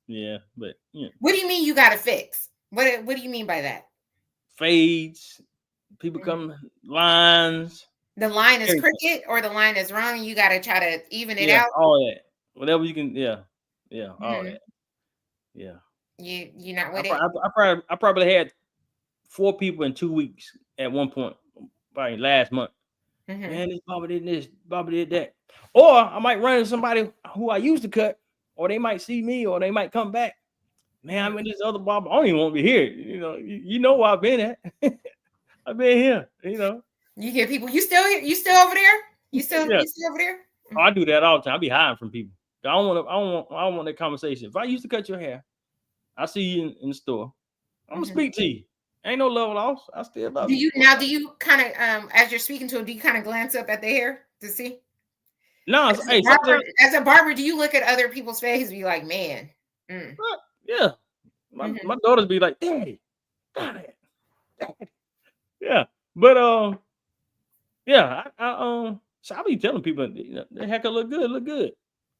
Yeah, but What do you mean you gotta fix? What do you mean by that? Fades, people come lines. The line is crooked or the line is wrong, and you gotta try to even it out. All that, whatever you can. Yeah, all that. Yeah. You not with it? I probably had 4 people in 2 weeks at one point, probably last month. Mm-hmm. Man, this barber did this, barber did that. Or I might run into somebody who I used to cut, or they might see me, or they might come back. Man, I'm in this other barber. I don't even want to be here. You know where I've been at. I've been here. You get people. You still here? You still over there? You still over there? Oh, I do that all the time. I be hiding from people. I don't want that conversation. If I used to cut your hair, I see you in the store. I'm gonna speak to you. Ain't no love lost. I still love you. Do you kind of as you're speaking to him, do you kind of glance up at the hair to see? No, as a barber, do you look at other people's faces and be like, man? Yeah. My daughters be like, Daddy. Yeah. But so I be telling people the haircut look good.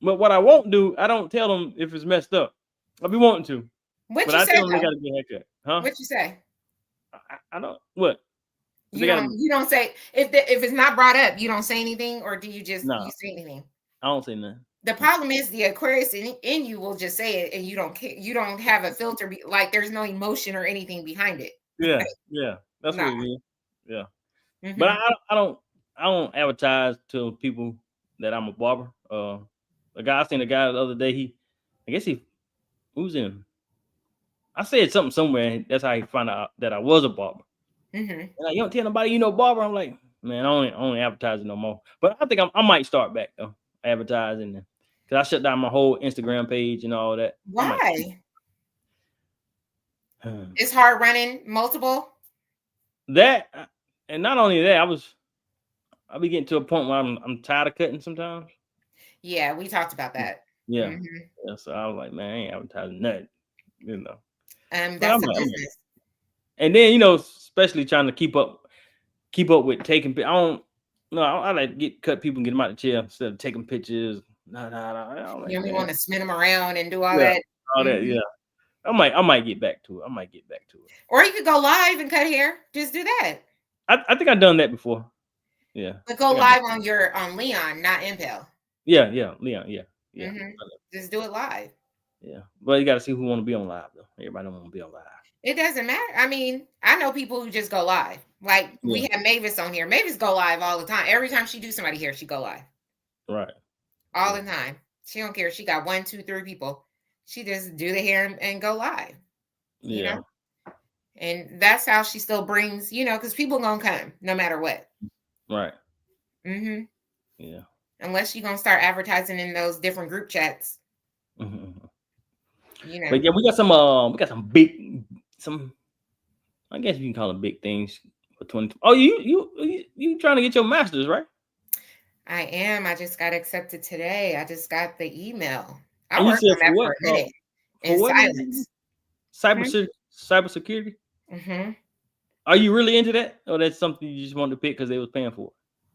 But what I won't do, I don't tell them if it's messed up. I be wanting to. What you say? I tell them they got a good haircut. Huh? What you say? I don't. What? You don't say if it's not brought up. You don't say anything, or do you just you say anything? I don't say nothing. The problem is the Aquarius in you will just say it, and you don't care. You don't have a filter. Like there's no emotion or anything behind it. Yeah, that's what it is. Yeah, but I don't advertise to people that I'm a barber. I seen a guy the other day. Who's in? I said something somewhere. And that's how he found out that I was a barber. And like, you don't tell nobody barber. I'm like, man, I don't advertise it no more. But I think I might start back though, advertising, because I shut down my whole Instagram page and all that. Why? It's hard running multiple. That, and not only that, I'll be getting to a point where I'm tired of cutting sometimes. Yeah, we talked about that. Yeah. So I was like, man, I ain't advertising nothing. That's the business. And then especially trying to keep up with taking. I like to cut people and get them out of the chair instead of taking pictures. No. You only want to spin them around and do all that. All that, yeah. I might get back to it. Or you could go live and cut hair. Just do that. I think I've done that before. Yeah. But go live on Leon, not Impel. Yeah, Leon. Yeah. Just do it live. Yeah, but you got to see who want to be on live though. Everybody don't want to be on live. It doesn't matter. I mean, I know people who just go live. Like we have Mavis on here. Mavis go live all the time. Every time she do somebody here, she go live. Right. All the time. She don't care. She got 1, 2, 3 people. She just do the hair and go live. Yeah. And that's how she still brings, because people gonna come no matter what. Right. Yeah. Unless you're gonna start advertising in those different group chats. But yeah, we got some big, I guess you can call them big things for 20. Oh, you trying to get your master's, right? I am. I just got accepted today. I just got the email. I worked on that for a minute. In silence. Cybersecurity? Are you really into that, or that's something you just wanted to pick because they was paying for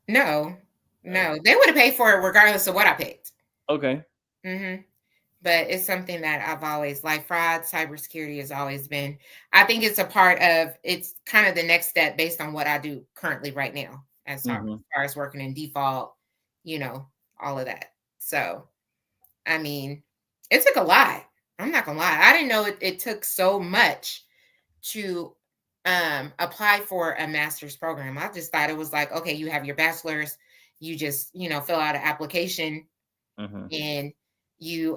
No, it? no, they would have paid for it regardless of what I picked. Okay. Mm-hmm. But it's something that I've always like. Fraud, cybersecurity has always been. I think it's a part of. It's kind of the next step based on what I do currently right now, as Mm-hmm. far as working in default, all of that. So, I mean, it took a lot. I'm not gonna lie. I didn't know it took so much to apply for a master's program. I just thought it was like, okay, you have your bachelor's, you just, fill out an application Mm-hmm. and you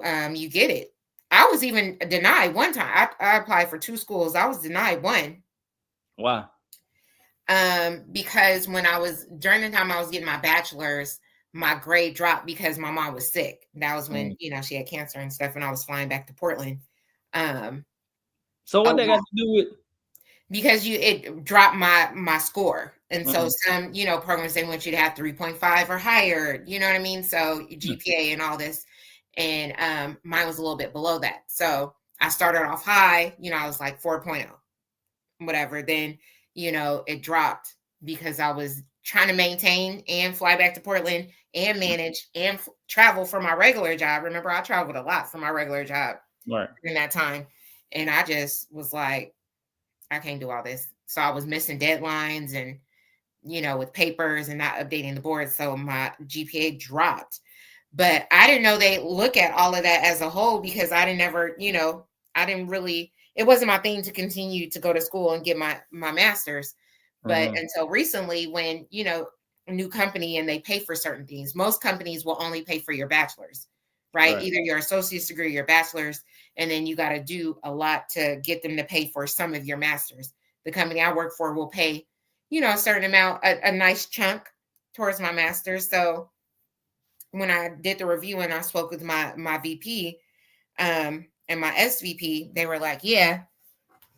get it. I was even denied one time. I applied for two schools. I was denied one. Why? Because when I was during the time I was getting my bachelor's, my grade dropped because my mom was sick. That was when, she had cancer and stuff, and I was flying back to Portland. Um So a what they got lot. to do with? Because it dropped my score. And so Mm-hmm. some, programs they want you to have 3.5 or higher, you know what I mean? So Hmm. GPA and all this. And mine was a little bit below that. So I started off high, I was like 4.0, whatever. Then, it dropped because I was trying to maintain and fly back to Portland and manage and travel for my regular job. Remember, I traveled a lot for my regular job Right. during that time. And I just was like, I can't do all this. So I was missing deadlines and, with papers and not updating the board. So my GPA dropped. But I didn't know they look at all of that as a whole because I didn't ever, I didn't really, it wasn't my thing to continue to go to school and get my master's. But Mm-hmm. until recently, when, a new company and they pay for certain things, most companies will only pay for your bachelor's, right? Right. Either your associate's degree or your bachelor's, and then you got to do a lot to get them to pay for some of your master's. The company I work for will pay, a certain amount, a nice chunk towards my master's. So when I did the review and I spoke with my VP and my SVP, they were like, "Yeah,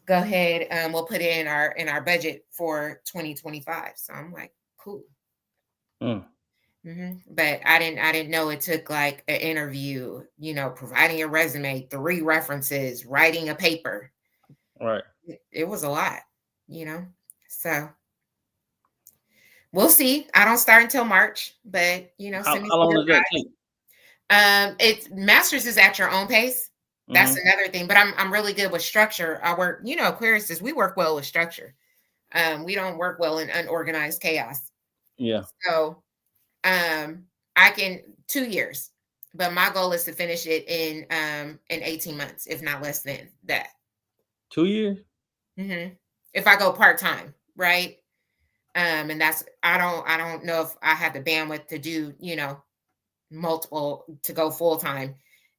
go ahead. We'll put it in our budget for 2025." So I'm like, "Cool." Mm. But I didn't know it took like an interview, providing a resume, 3 references, writing a paper. Right. It was a lot, you know. So we'll see. I don't start until March, but How, send me how some long good does that take? It's master's is at your own pace. That's Mm-hmm. another thing. But I'm really good with structure. I work, Aquarius, we work well with structure. We don't work well in unorganized chaos. Yeah. So I can 2 years, but my goal is to finish it in 18 months, if not less than that. 2 years. hmm If I go part-time, right? And that's I don't know if I have the bandwidth to do, multiple to go full-time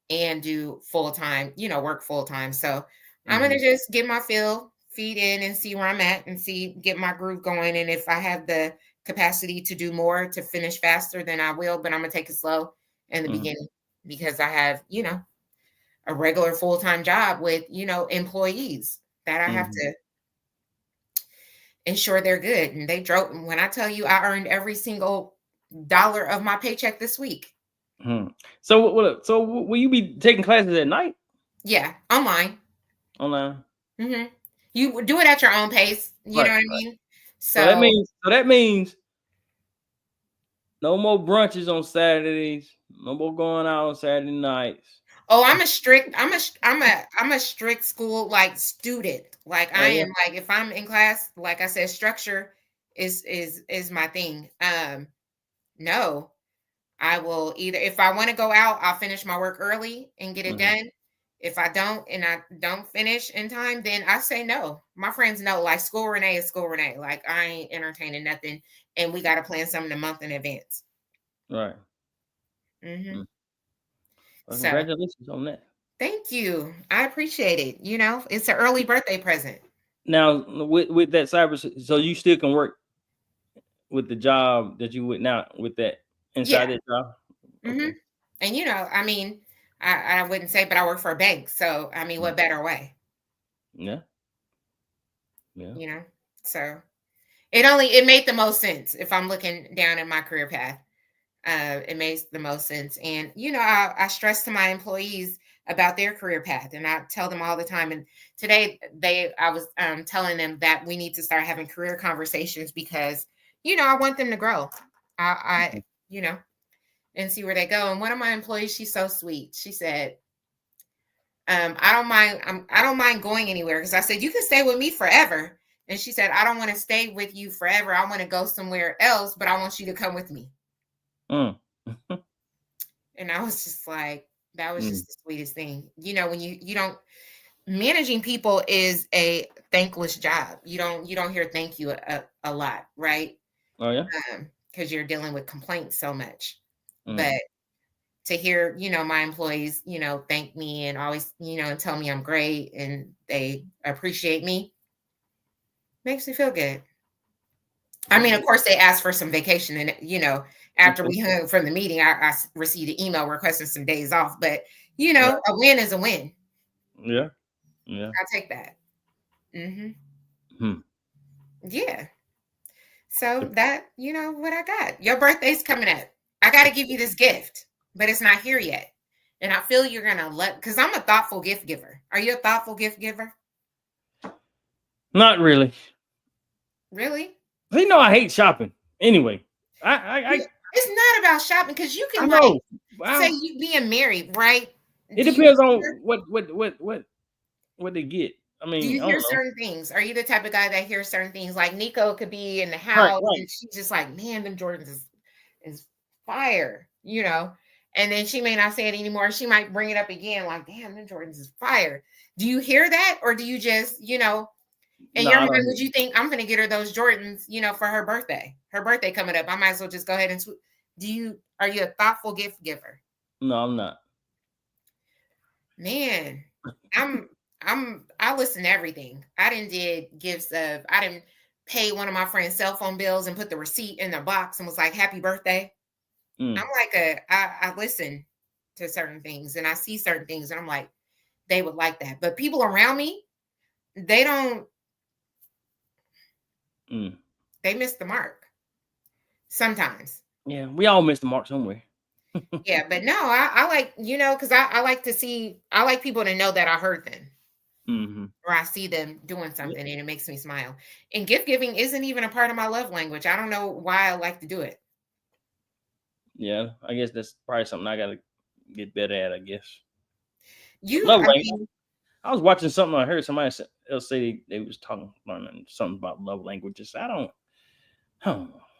and do full-time, work full-time. So I'm Mm-hmm. gonna just get my feed in and see where I'm at and get my groove going. And if I have the capacity to do more to finish faster, then I will, but I'm gonna take it slow in the Mm-hmm. beginning because I have, a regular full-time job with, employees that I have Mm-hmm. to ensure they're good. And they drove when I tell you I earned every single dollar of my paycheck this week. Hmm. So will you be taking classes at night Yeah, online. online? hmm You do it at your own pace. You know Right. what I mean? So that So, means no more brunches on Saturdays. No more going out on Saturday nights. oh, I'm a strict school like student. Like Oh I yeah. am like if I'm in class, like I said, structure is my thing. No, I will either if I want to go out, I'll finish my work early and get it Mm-hmm. done. If I don't and I don't finish in time, then I say no. My friends know like school Renee is school Renee. Like I ain't entertaining nothing and we gotta plan something a month in advance. Right. hmm Mm. Well, So congratulations on that. thank you. I appreciate it. It's an early birthday present. Now with that so you still can work with the job that you would now with that inside Yeah. that job. hmm Okay. And I mean, I wouldn't say, but I work for a bank. So I mean, Mm. what better way? Yeah. Yeah. You know? So it made the most sense if I'm looking down at my career path. It makes the most sense. And I stress to my employees, about their career path. And I tell them all the time. And today I was telling them that we need to start having career conversations because, I want them to grow. I and see where they go. And one of my employees, she's so sweet. She said, I don't mind going anywhere, because I said, you can stay with me forever. And she said, I don't want to stay with you forever. I want to go somewhere else, but I want you to come with me. And I was just like, that was just the sweetest thing. When you don't, managing people is a thankless job. You don't hear thank you a lot, right? Oh yeah. Because you're dealing with complaints so much. But to hear, my employees, thank me and always, and tell me I'm great and they appreciate me, makes me feel good. I mean, of course, they asked for some vacation, and after we hung from the meeting, I received an email requesting some days off. But a win is a win. Yeah, I'll take that. Yeah. So that what I got. Your birthday's coming up. I got to give you this gift, but it's not here yet. And I feel you're gonna because I'm a thoughtful gift giver. Are you a thoughtful gift giver? Not really. Really? I hate shopping. Anyway, I it's not about shopping, because you can say you being married, right? It depends on what they get. I mean, do you hear certain things? Are you the type of guy that hears certain things? Like Nico could be in the house and she's just like, man, them Jordans is fire, and then she may not say it anymore. She might bring it up again, like, damn, them Jordans is fire. Do you hear that? Or do you just, in your mind, would you think, I'm going to get her those Jordans, for her birthday coming up? I might as well just go ahead and are you a thoughtful gift giver? No, I'm not. Man, I listen to everything. I did gifts I didn't pay one of my friends' cell phone bills and put the receipt in the box and was like, happy birthday. I'm like I listen to certain things and I see certain things and I'm like, they would like that. But people around me, they don't, they miss the mark sometimes. Yeah, we all miss the mark somewhere. Yeah, but no, I like, because I like to see, I like people to know that I heard them. Or I see them doing something and it makes me smile. And gift giving isn't even a part of my love language. I don't know why I like to do it. Yeah, I guess that's probably something I gotta get better at, I guess. I was watching something, I heard somebody else say they was learning something about love languages. I don't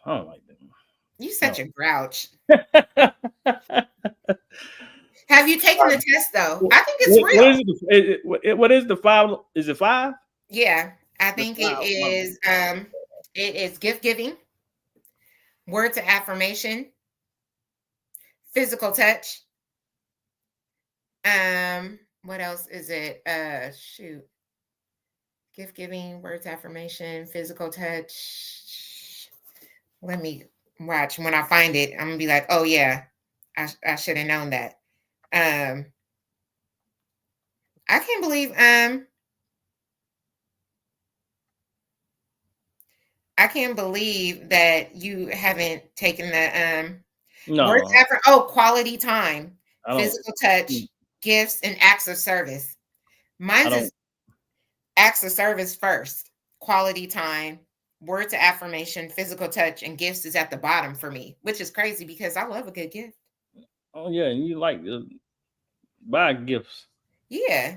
like them. You such a grouch. Have you taken the test though? I think it's real. What is the 5? Is it 5? Yeah, I think it is. It is gift giving, words of affirmation, physical touch. What else is it? Gift giving, words of affirmation, physical touch. Let me watch. When I find it, I'm gonna be like, oh yeah, I should have known that. I can't believe that you haven't taken the words quality time, physical touch, gifts, and acts of service. Mine is acts of service first, quality time, words of affirmation, physical touch, and gifts is at the bottom for me, which is crazy because I love a good gift. Oh yeah, and you like buy gifts. Yeah.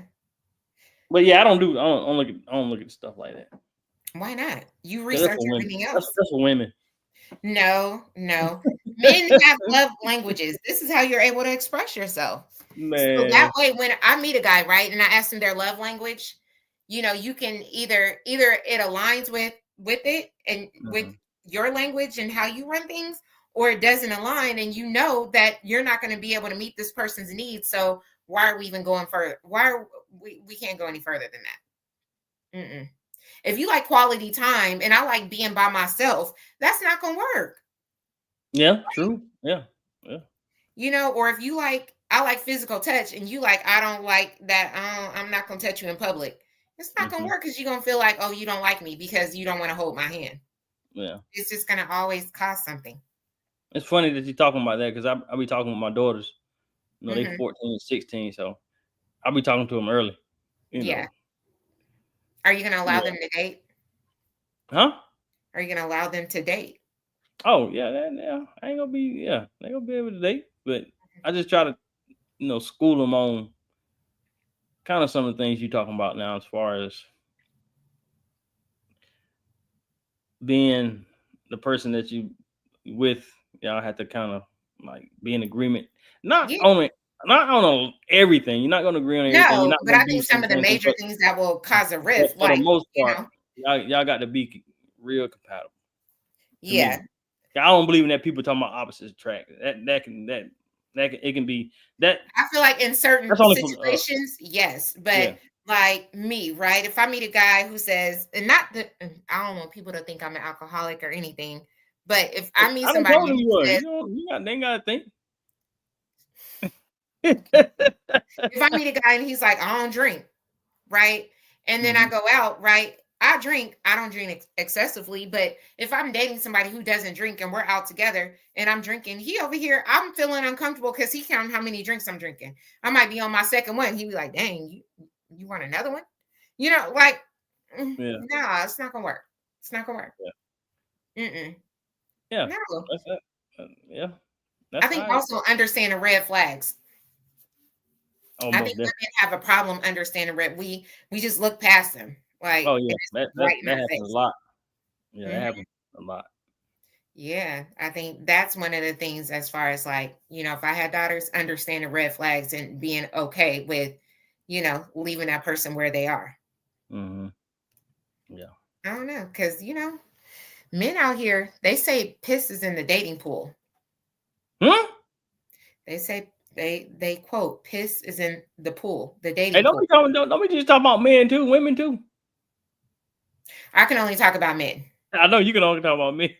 But yeah, I don't look at stuff like that. Why not? You research everything else. That's for women. No. Men have love languages. This is how you're able to express yourself. Man. So that way, when I meet a guy, right, and I ask them their love language, you can either it aligns with it and with your language and how you run things, or it doesn't align and you know that you're not going to be able to meet this person's needs. So why are we even going further? We can't go any further than that. If you like quality time and I like being by myself, that's not going to work. Yeah, true. Yeah. Or if you like, I like physical touch and you like, I don't like that. I'm not going to touch you in public. It's not going to work because you're going to feel like, oh, you don't like me because you don't want to hold my hand. Yeah. It's just going to always cost something. It's funny that you're talking about that because I be talking with my daughters. They're 14 and 16. So I'll be talking to them early. Yeah. Are you gonna allow them to date? Huh? Are you gonna allow them to date? Oh yeah, I ain't gonna be they gonna be able to date, but I just try to school them on kind of some of the things you're talking about now, as far as being the person that you with. Y'all have to kind of like be in agreement, not Yeah. on everything. You're not gonna agree on everything. You're No, not but gonna I do think some some of the things, major things that will cause a but rift, for the like, most part, y'all got to be real compatible. To me. yeah. I don't believe in that people talking about opposites attract. That can it can be that. I feel like in certain That's only for situations, yes, but yeah. like me, right? If I meet a guy who says, and not that I don't want people to think I'm an alcoholic or anything, but if I meet I don't somebody told him who you were. says, They ain't gotta think. if I meet a guy and he's like, I don't drink, right? And then I go out, right? I drink. I don't drink excessively, but if I'm dating somebody who doesn't drink and we're out together and I'm drinking, he over here, I'm feeling uncomfortable because he counting how many drinks I'm drinking. I might be on my second one. He'd be like, dang, you want another one? Like, nah, it's not gonna work. It's not gonna work. Yeah. No. Yeah. I think also understanding red flags. Oh, I think women have a problem understanding red. We just look past them. Like, oh yeah, that happens face. a lot. Yeah, that happens a lot. Yeah, I think that's one of the things, as far as like, if I had daughters, understanding red flags and being okay with, leaving that person where they are. Yeah. I don't know, because men out here, they say piss is in the dating pool. They say they quote, piss is in the pool, the dating pool. Don't we just talk about men too, women too? I can only talk about men. I know you can only talk about men.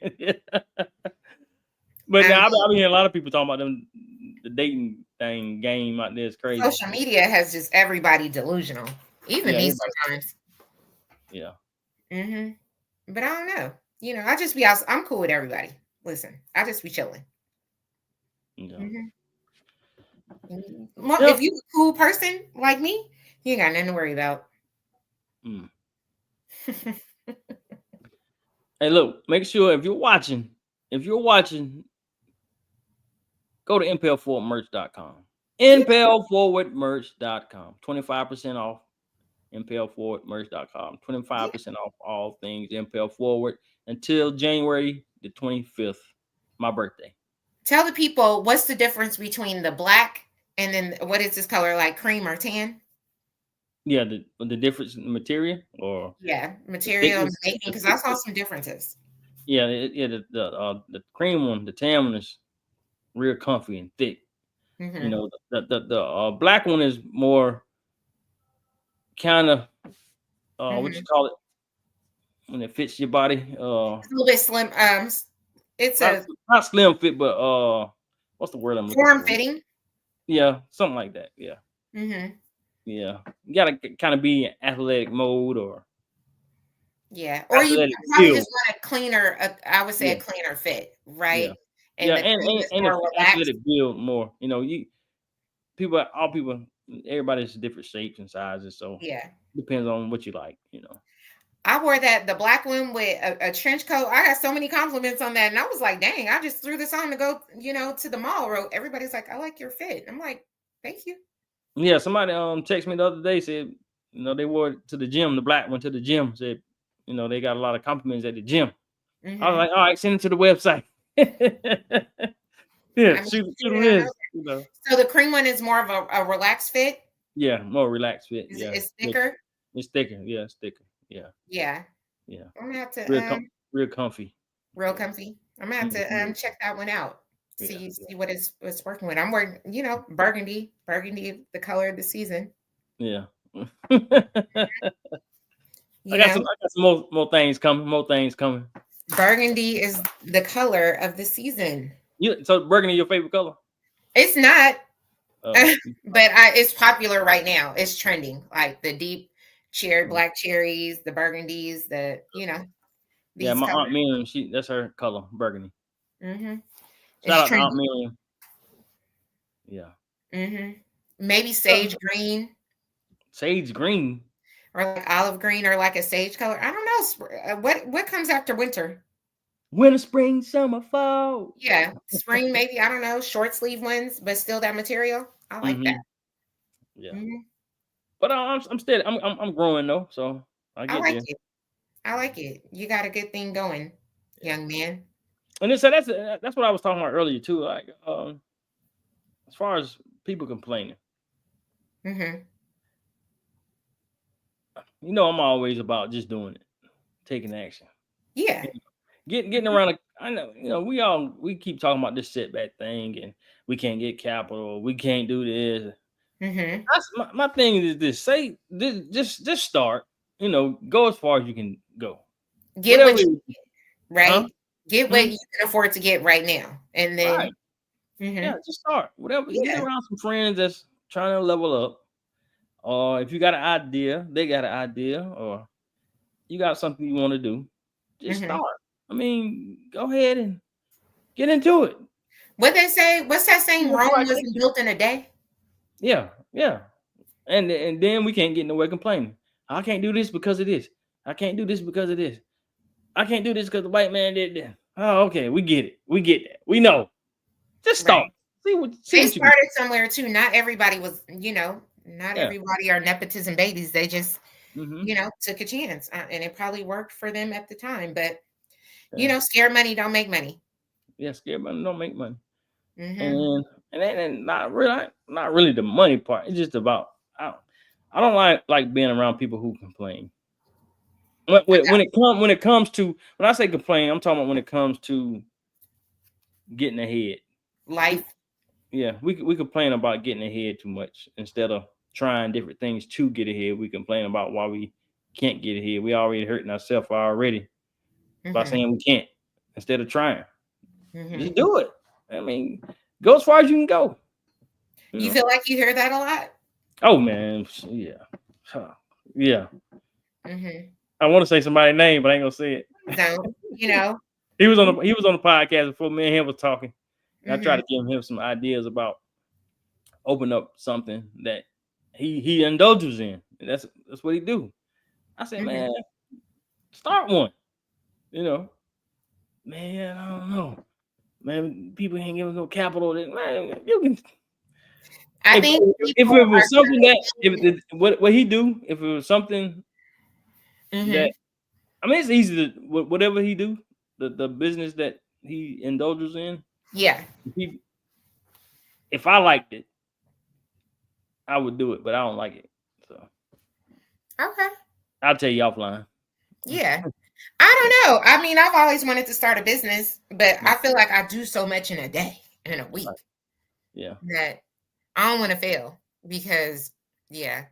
But now I've been hearing a lot of people talking about the dating thing game out there is crazy. Social media has just everybody delusional, even me sometimes. Yeah. But I don't know. I just be out. I'm cool with everybody. Listen, I just be chilling. Yeah. Well, if you a cool person like me, you ain't got nothing to worry about. Hey, look, make sure if you're watching, go to impelforwardmerch.com. impelforwardmerch.com. 25% off. impelforwardmerch.com. 25% off all things Impel Forward until January the 25th, my birthday. Tell the people what's the difference between the black and then what is this color, like cream or tan? Yeah, the difference in the material, or material and making, because I saw some differences. Yeah, the cream one, the tan one is real comfy and thick. The black one is more kind of what you call it when it fits your body. It's a little bit slim. It's not slim fit, but what's the word I'm looking for? Form fitting. Yeah, something like that. Yeah. Yeah, you gotta kind of be in athletic mode, or or you probably just want a cleaner. I would say a cleaner fit, right? And athletic build more. All people, everybody's different shapes and sizes, so depends on what you like. I wore the black one with a trench coat. I got so many compliments on that, and I was like, "Dang!" I just threw this on to go, to the mall. Everybody's like, "I like your fit." I'm like, "Thank you." Yeah, somebody texted me the other day, said, they wore it to the gym. The black one to the gym, said, they got a lot of compliments at the gym. I was like, all right, send it to the website. Shoot this. So the cream one is more of a relaxed fit. Yeah, more relaxed fit. It's thicker. It's thicker. Yeah, it's thicker. Yeah. Yeah. I'm gonna have to real comfy. Real comfy. I'm gonna have to check that one out. See what it's working with. I'm wearing, burgundy, the color of the season. Yeah. I got some more things coming. Burgundy is the color of the season. So burgundy your favorite color? It's not. But it's popular right now. It's trending, like the deep black cherries, the burgundies, Yeah, my Aunt Miriam, that's her color, burgundy. Shout out to Aunt Miriam. Yeah. Maybe sage green. Sage green. Or like olive green or like a sage color. I don't know. What comes after winter? Winter, spring, summer, fall. Yeah, spring maybe. I don't know. Short sleeve ones, but still that material. I like that. Yeah, Mm-hmm. but I'm steady. I'm growing though, so I I get like there. it. I like it. You got a good thing going, young man. And then, so that's what I was talking about earlier too. Like, as far as people complaining, Mm-hmm. I'm always about just doing it, taking action. Yeah. Getting around. I know, we keep talking about this setback thing, and we can't get capital. We can't do this. Mm-hmm. That's my thing is this. Say this, just start. Go as far as you can go. Get Whatever. what you get, Huh? right? Get what Mhm. you can afford to get right now. And Right. then Yeah. Just start. Whatever. Get yeah. around some friends that's trying to level up. Or if you got an idea, they got an idea, or you got something you want to do, just Mm-hmm. start. I mean, go ahead and get into it. What they say, what's that saying? Before Rome I take wasn't you. built in a day. Yeah, yeah. And then we can't get in the way complaining. I can't do this because of this. I can't do this because of this. I can't do this because the white man did that. Oh, okay. We get it. We get that. We know. Just start. Right. See They what you can. started somewhere too. Not everybody was, not Yeah. everybody are nepotism babies. They just, Mm-hmm. took a chance. And it probably worked for them at the time. But, Yeah. scared money don't make money. Yeah. Scared money don't make money. Mm-hmm. And not really the money part. It's just about I don't like being around people who complain. When it comes to when I say complain, I'm talking about when it comes to getting ahead. We, Life. yeah, we complain about getting ahead too much instead of trying different things to get ahead. We complain about why we can't get ahead. We already hurting ourselves already by Mm-hmm. saying we can't instead of trying. Mm-hmm. Just do it. I mean, go as far as you can go. You You know. feel like you hear that a lot? Oh man, yeah, Huh. Yeah. Mm-hmm. I want to say somebody's name, but I ain't gonna say it. Don't, you know? He was on the podcast before me and him was talking, and I tried Mm-hmm. to give him some ideas about open up something that he indulges in. And that's what he do. I said, Mm-hmm. man, start one. You know, man, I don't know, man. People ain't giving no capital. Man, you can. I If, think if people it was are something that what he do, if it was something mm-hmm. that I mean, it's easy to whatever he do, the business that he indulges in. Yeah. If I liked it, I would do it, but I don't like it, so Okay. I'll tell you offline. Yeah. I don't know. I mean, I've always wanted to start a business, but Yeah, I feel like I do so much in a day, in a right. week, Yeah. that I don't want to fail because, yeah,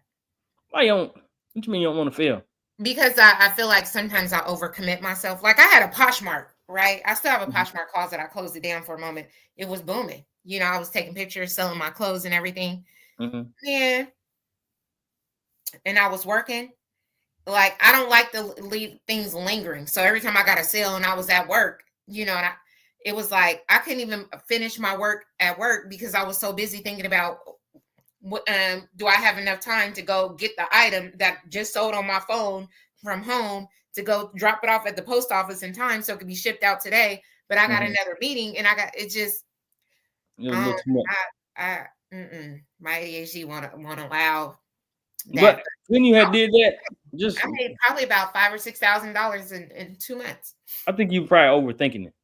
Why you don't? What you mean you don't want to fail? because I feel like sometimes I overcommit myself. Like I had a Poshmark, right? I still have a Mhm. Poshmark closet. I closed it down for a moment. It was booming. I was taking pictures, selling my clothes and everything. Mhm. Yeah. And I was working. Like I don't like to leave things lingering. So every time I got a sale and I was at work, and it was like I couldn't even finish my work at work because I was so busy thinking about do I have enough time to go get the item that just sold on my phone from home to go drop it off at the post office in time so it could be shipped out today. But I got Mhm. another meeting and I got it just It was a little um too much. my ADHD won't allow that. But when you had did that, just I made probably about $5,000 or $6,000 in 2 months. I think you probably overthinking it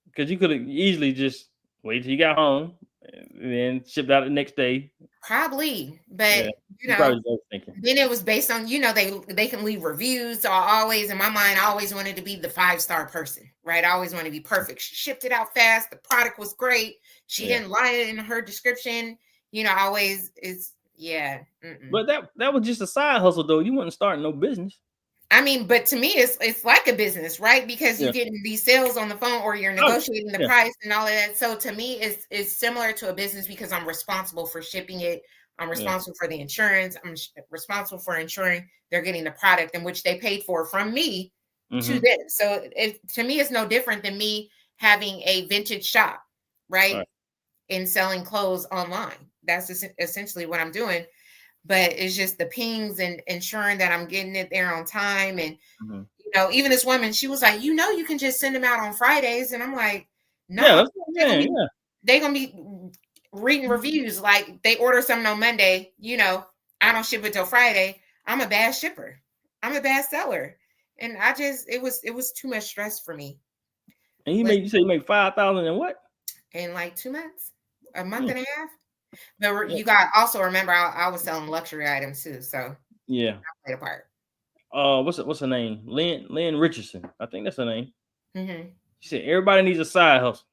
because you could have easily just wait till you got home and then shipped out the next day. Probably, Yeah, but you probably was overthinking. then it was based on they can leave reviews. So I always in my mind I always wanted to be the 5-star person, right? I always want to be perfect. She shipped it out fast. The product was great. She Yeah, didn't lie in her description. Always is yeah. but that was just a side hustle though. You wasn't starting no business. I mean, but to me, it's like a business, right? Because Yeah. you getting these sales on the phone, or you're Oh, negotiating the yeah. price and all of that. So to me, it's similar to a business because I'm responsible for shipping it. I'm Yeah. responsible for the insurance. I'm responsible for ensuring they're getting the product in which they paid for from me to Mhm. them. So to me, it's no different than me having a vintage shop, right? Right. And selling clothes online. That's essentially what I'm doing. but it's just the pings and ensuring that I'm getting it there on time. And even this woman, she was like, you can just send them out on Fridays, and I'm like, no, yeah, that's what I'm saying. they're gonna be reading reviews like they order something on Monday. I don't ship it till Friday. I'm a bad shipper. I'm a bad seller, and it was too much stress for me. And you say you make 5,000 in what? In like 2 months, a month and a half. But you got also remember I was selling luxury items too, so yeah, I played a part. What's her name? Lynn Richardson, I think that's her name. Mm-hmm. She said everybody needs a side hustle.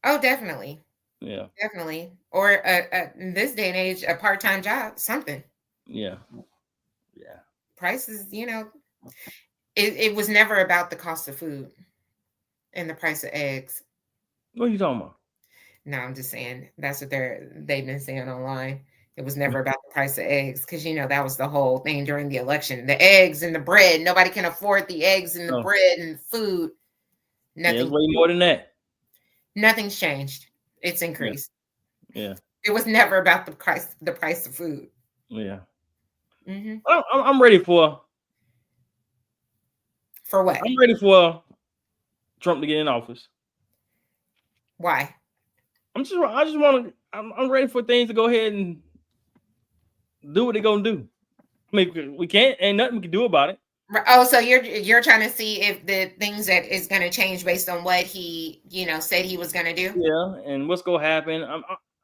Oh, definitely. Yeah, definitely. Or in this day and age, a part-time job, something. Yeah. Prices, it was never about the cost of food and the price of eggs. What are you talking about? No, I'm just saying that's what they've been saying online. It was never about the price of eggs because that was the whole thing during the election. The eggs and the bread. Nobody can afford the eggs and the bread and the food. Nothing. It's way more than that. Nothing's changed. It's increased. Yeah. It was never about the price of food. Yeah. Mm-hmm. I'm ready for what? I'm ready for Trump to get in office. Why? I'm ready for things to go ahead and do what they're gonna do. I mean, we can't, ain't nothing we can do about it. Oh, so you're trying to see if the things that is going to change based on what he said he was going to do. Yeah, and what's going to happen?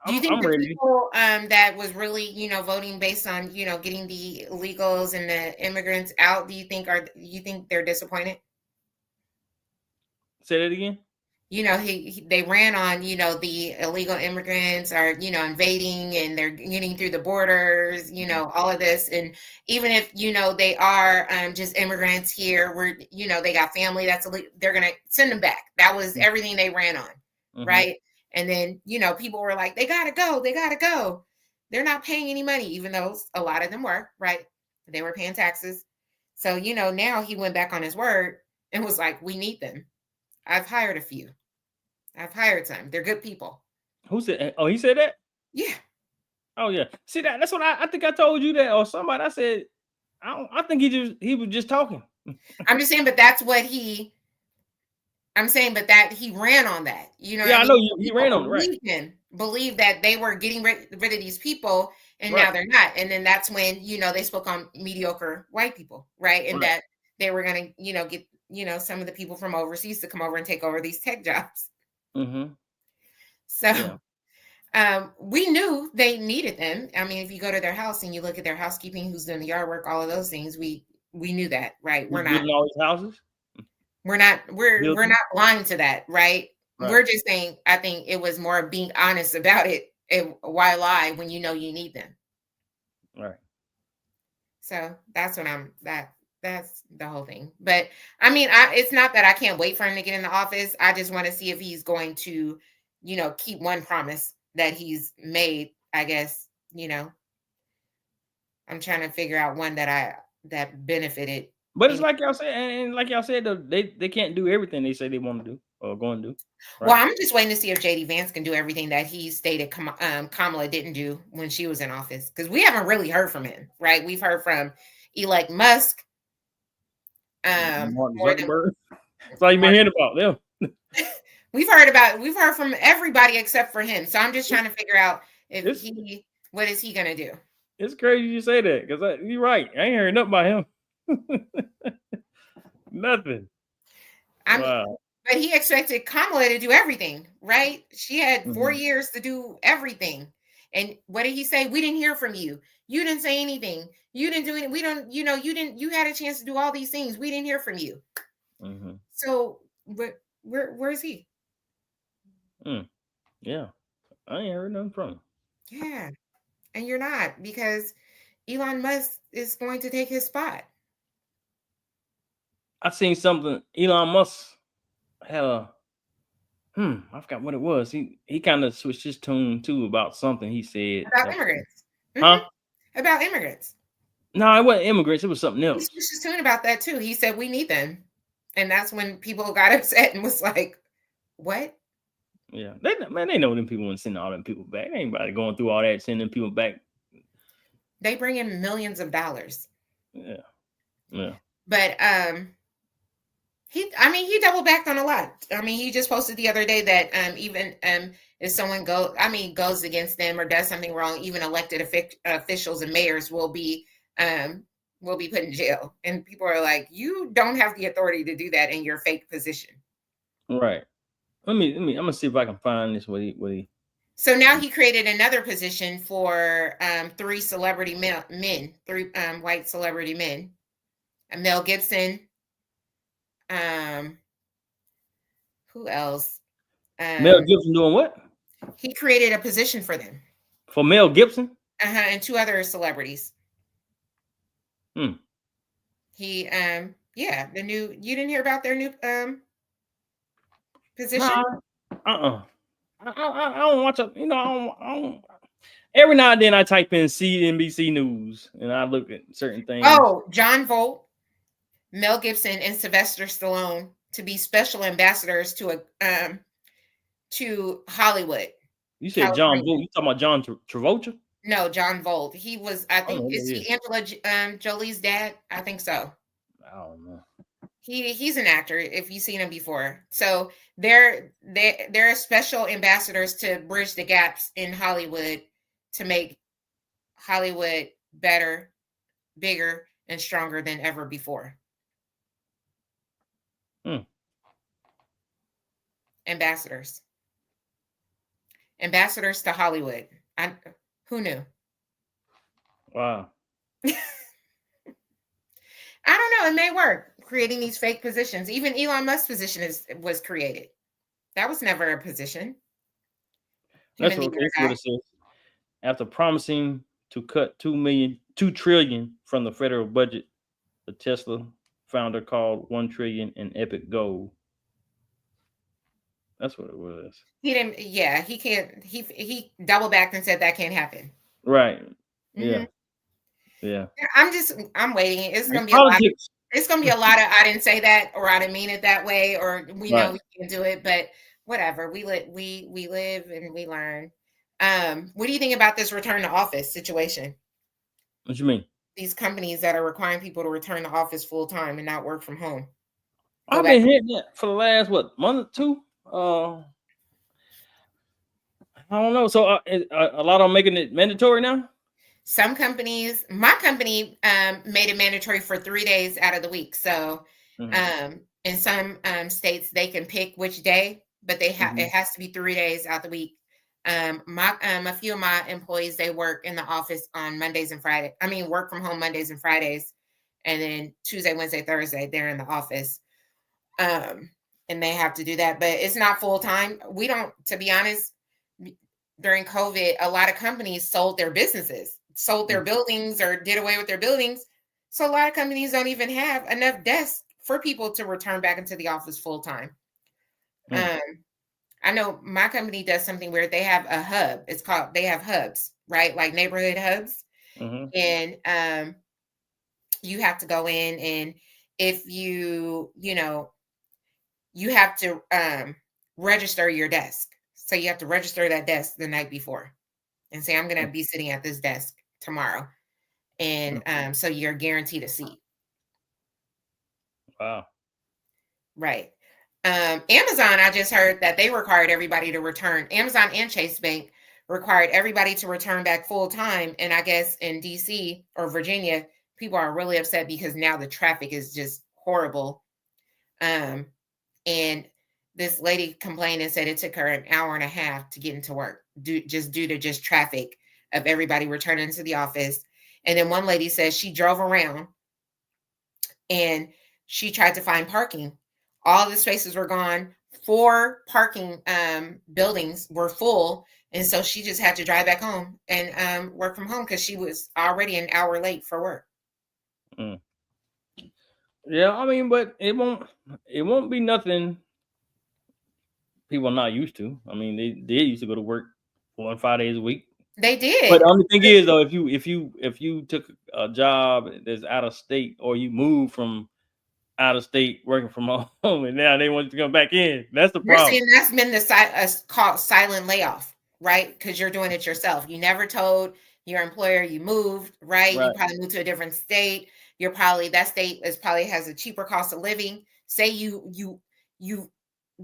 Do you think I'm the ready. people that was really voting based on getting the illegals and the immigrants out? Do you think they're disappointed? Say that again. They ran on the illegal immigrants are invading and they're getting through the borders, all of this. And even if they are just immigrants here, where they got family that's they're gonna send them back. That was everything they ran on, right? And then people were like, they gotta go. They're not paying any money, even though a lot of them were, right? They were paying taxes. So now he went back on his word and was like, we need them. I've hired a few. I've hired some. They're good people. Who said? Oh, he said that? Yeah. Oh yeah. See that's what I think I told you that or somebody. I said I think he was just talking. I'm just saying, but that's what I'm saying, but that he ran on that. Yeah, I know he ran on it, right? Believe that they were getting rid of these people, and now they're not. And then that's when they spoke on mediocre white people, right? And that they were gonna get some of the people from overseas to come over and take over these tech jobs. So we knew they needed them. I mean, if you go to their house and you look at their housekeeping, who's doing the yard work, all of those things, we knew that, right? We're not all these houses. We're not blind to that, right? We're just saying, I think it was more being honest about it. And why lie when you need them? Right. So that's what that's the whole thing. But I mean, it's not that I can't wait for him to get in the office. I just want to see if he's going to, keep one promise that he's made, I guess, I'm trying to figure out one that benefited. But it's like y'all said, and like y'all said, they can't do everything they say they want to do or going to do. Right? Well, I'm just waiting to see if JD Vance can do everything that he stated Kamala didn't do when she was in office, because we haven't really heard from him, right? We've heard from Elon Musk, Mark Zuckerberg. That's all you've been hearing about them. We've heard from everybody except for him. So I'm just trying to figure out what is he gonna do? It's crazy you say that, because you're right. I ain't hearing nothing about him. Nothing. Wow. But he expected Kamala to do everything, right? She had 4 years to do everything. And what did he say? We didn't hear from you. You didn't say anything. You didn't do it. We don't, you had a chance to do all these things. We didn't hear from you. So, but where's he? Yeah. I ain't heard nothing from him. Yeah. And you're not, because Elon Musk is going to take his spot. I seen something. Elon Musk had I forgot what it was. He kind of switched his tune too about something he said about immigrants. About immigrants. No, it wasn't immigrants. It was something else. He switched his tune about that too. He said we need them, and that's when people got upset and was like, "What?" Yeah, they know them people and sending all them people back. Ain't anybody going through all that sending people back. They bring in millions of dollars. Yeah. Yeah. But he doubled back on a lot. I mean, he just posted the other day that even if someone goes against them or does something wrong, even elected officials and mayors will be put in jail. And people are like, you don't have the authority to do that in your fake position. Right. I'm gonna see if I can find this. What he. So now he created another position for three white celebrity men. Mel Gibson. Who else? Mel Gibson doing what? He created a position for them. For Mel Gibson? And two other celebrities. He the new, you didn't hear about their new position? I don't watch it. I don't. Every now and then I type in CNBC News and I look at certain things. Oh, John Volt, Mel Gibson, and Sylvester Stallone to be special ambassadors to Hollywood. You said California. John Volt. You talking about John Travolta? No, John Volt. He was, I think, is he Angela Jolie's dad? I think so. I don't know. He's an actor, if you've seen him before. So they're special ambassadors to bridge the gaps in Hollywood to make Hollywood better, bigger, and stronger than ever before. Ambassadors to Hollywood. Who knew? Wow. I don't know. It may work, creating these fake positions. Even Elon Musk's position was created. That was never a position. That's what it says. After promising to cut $2 trillion from the federal budget, the Tesla founder called $1 trillion an epic goal. That's what it was. He didn't. Yeah, he can't. He doubled back and said that can't happen. Right. Yeah. Yeah. I'm waiting. It's gonna be a lot. It's gonna be a lot of I didn't say that, or I didn't mean it that way, or we know we can do it, but whatever. We live and we learn. What do you think about this return to office situation? What you mean? These companies that are requiring people to return to office full time and not work from home. I've been hitting that for the last month or two. I don't know. So a lot of them making it mandatory now. Some companies, my company, made it mandatory for 3 days out of the week. So, in some states they can pick which day, but they have it has to be 3 days out the week. A few of my employees, they work in the office on Mondays and Fridays. I mean, work from home Mondays and Fridays, and then Tuesday, Wednesday, Thursday they're in the office, and they have to do that. But it's not full time. We don't, to be honest. During COVID, a lot of companies sold their businesses, sold their buildings, or did away with their buildings. So a lot of companies don't even have enough desks for people to return back into the office full time. I know my company does something where they have a hub. They have hubs, right? Like neighborhood hubs. And you have to go in, and if you have to register your desk. So you have to register that desk the night before and say, I'm going to be sitting at this desk tomorrow. And so you're guaranteed a seat. Wow. Right. Amazon, I just heard that they required everybody to return. Amazon and Chase Bank required everybody to return back full time. And I guess in DC or Virginia, people are really upset because now the traffic is just horrible. And this lady complained and said it took her an hour and a half to get into work due to traffic of everybody returning to the office. And then one lady says she drove around and she tried to find parking. All the spaces were gone. 4 parking buildings were full. And so she just had to drive back home and work from home because she was already an hour late for work. Yeah, I mean, but it won't be nothing people are not used to. I mean, they used to go to work 4 and 5 days a week. They did. But the only thing is, though, if you took a job that's out of state, or you moved from out of state working from home, and now they want you to come back in, that's the problem. Saying that's been called silent layoff, right? Because you're doing it yourself. You never told your employer, you moved, right? You probably moved to a different state. That state probably has a cheaper cost of living. Say you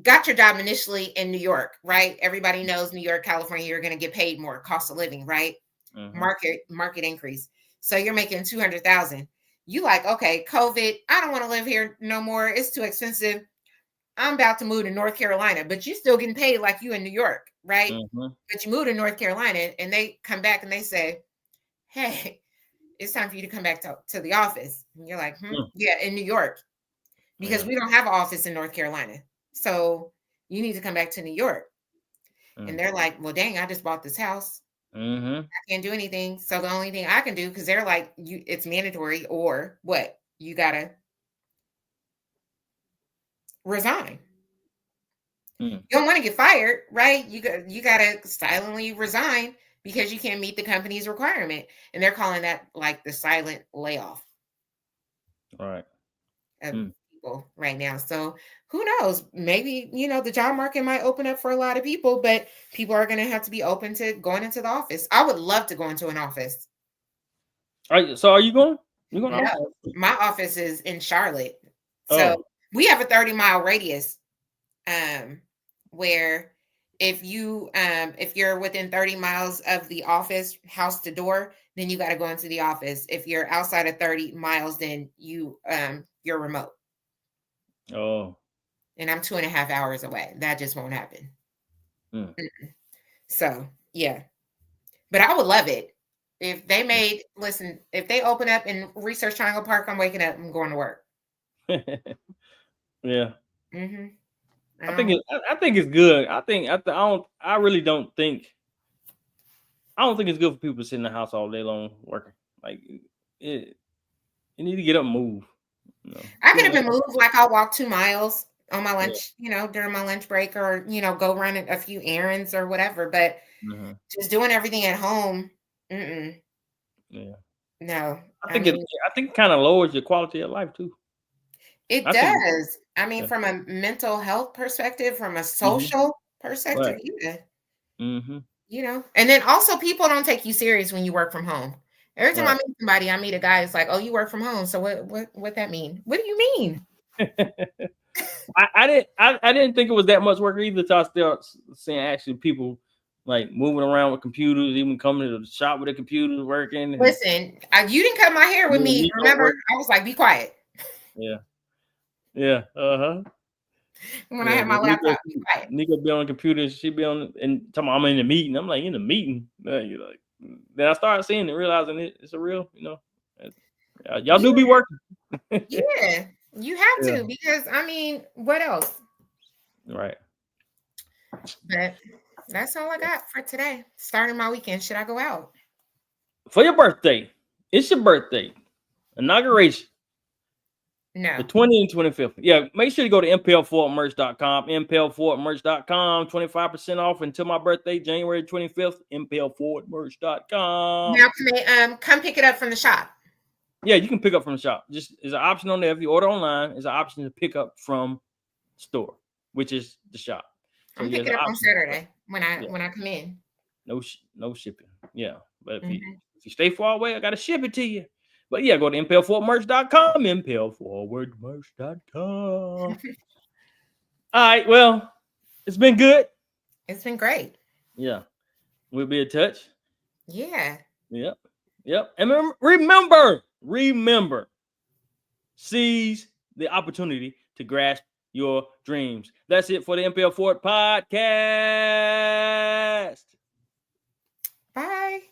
got your job initially in New York, right? Everybody knows New York, California, you're going to get paid more cost of living, right? Market increase. So you're making 200,000. You like, okay, COVID, I don't want to live here no more. It's too expensive. I'm about to move to North Carolina, but you still getting paid like you in New York, right? But you move to North Carolina and they come back and they say, hey, it's time for you to come back to the office. And you're like, yeah, in New York, because we don't have an office in North Carolina. So you need to come back to New York. And they're like, well, dang, I just bought this house. I can't do anything. So the only thing I can do, because they're like, it's mandatory, or what? You got to resign. You don't want to get fired, right? You got to silently resign because you can't meet the company's requirement. And they're calling that like the silent layoff. Right. Of people right now. So who knows? Maybe, the job market might open up for a lot of people, but people are going to have to be open to going into the office. I would love to go into an office. So are you going? No, my office is in Charlotte. So we have a 30-mile radius where if you're within 30 miles of the office, house to door, then you got to go into the office. If you're outside of 30 miles, then you're remote. Oh. And I'm 2.5 hours away. That just won't happen. So, yeah. But I would love it. If they if they open up in Research Triangle Park, I'm waking up and going to work. Yeah. I think it's good. I really don't think it's good for people to sit in the house all day long working. Like you need to get up and move. I could have been moved. Like I'll walk 2 miles on my lunch, during my lunch break, or go run a few errands or whatever. But just doing everything at home, yeah, no. I think it kind of lowers your quality of life too. It does. From a mental health perspective, from a social perspective, yeah. And then also people don't take you serious when you work from home. Every time I meet somebody, I meet a guy, it's like, oh, you work from home. So what that mean? What do you mean? I didn't think it was that much work either. Till I started seeing actually people like moving around with computers, even coming to the shop with a computer working. Listen, you didn't cut my hair with me. Remember, I was like, be quiet. Yeah. When I had my laptop, be quiet. Nico be on the computer, she be on and talking about I'm in the meeting. I'm like, in the meeting. You're like, then I started seeing it, realizing it's a real, y'all do be working. Yeah, you have to, because what else? Right. But that's all I got for today. Starting my weekend. Should I go out? For your birthday. It's your birthday. Inauguration. No. The 20th and 25th. Yeah, make sure you go to impelforwardmerch.com. Impelforwardmerch.com. 25% off until my birthday, January 25th. Impelforwardmerch.com. Now, come pick it up from the shop. Yeah, you can pick up from the shop. Just there's an option on there. If you order online, there's an option to pick up from store, which is the shop. So I'm picking up on Saturday when I come in. No shipping. Yeah, but if you stay far away, I gotta ship it to you. But yeah, go to impelforwardmerch.com. Impelforwardmerch.com. All right. Well, it's been good. It's been great. Yeah, we'll be in touch. Yeah. Yep. And remember, seize the opportunity to grasp your dreams. That's it for the MPL Forward Podcast. Bye.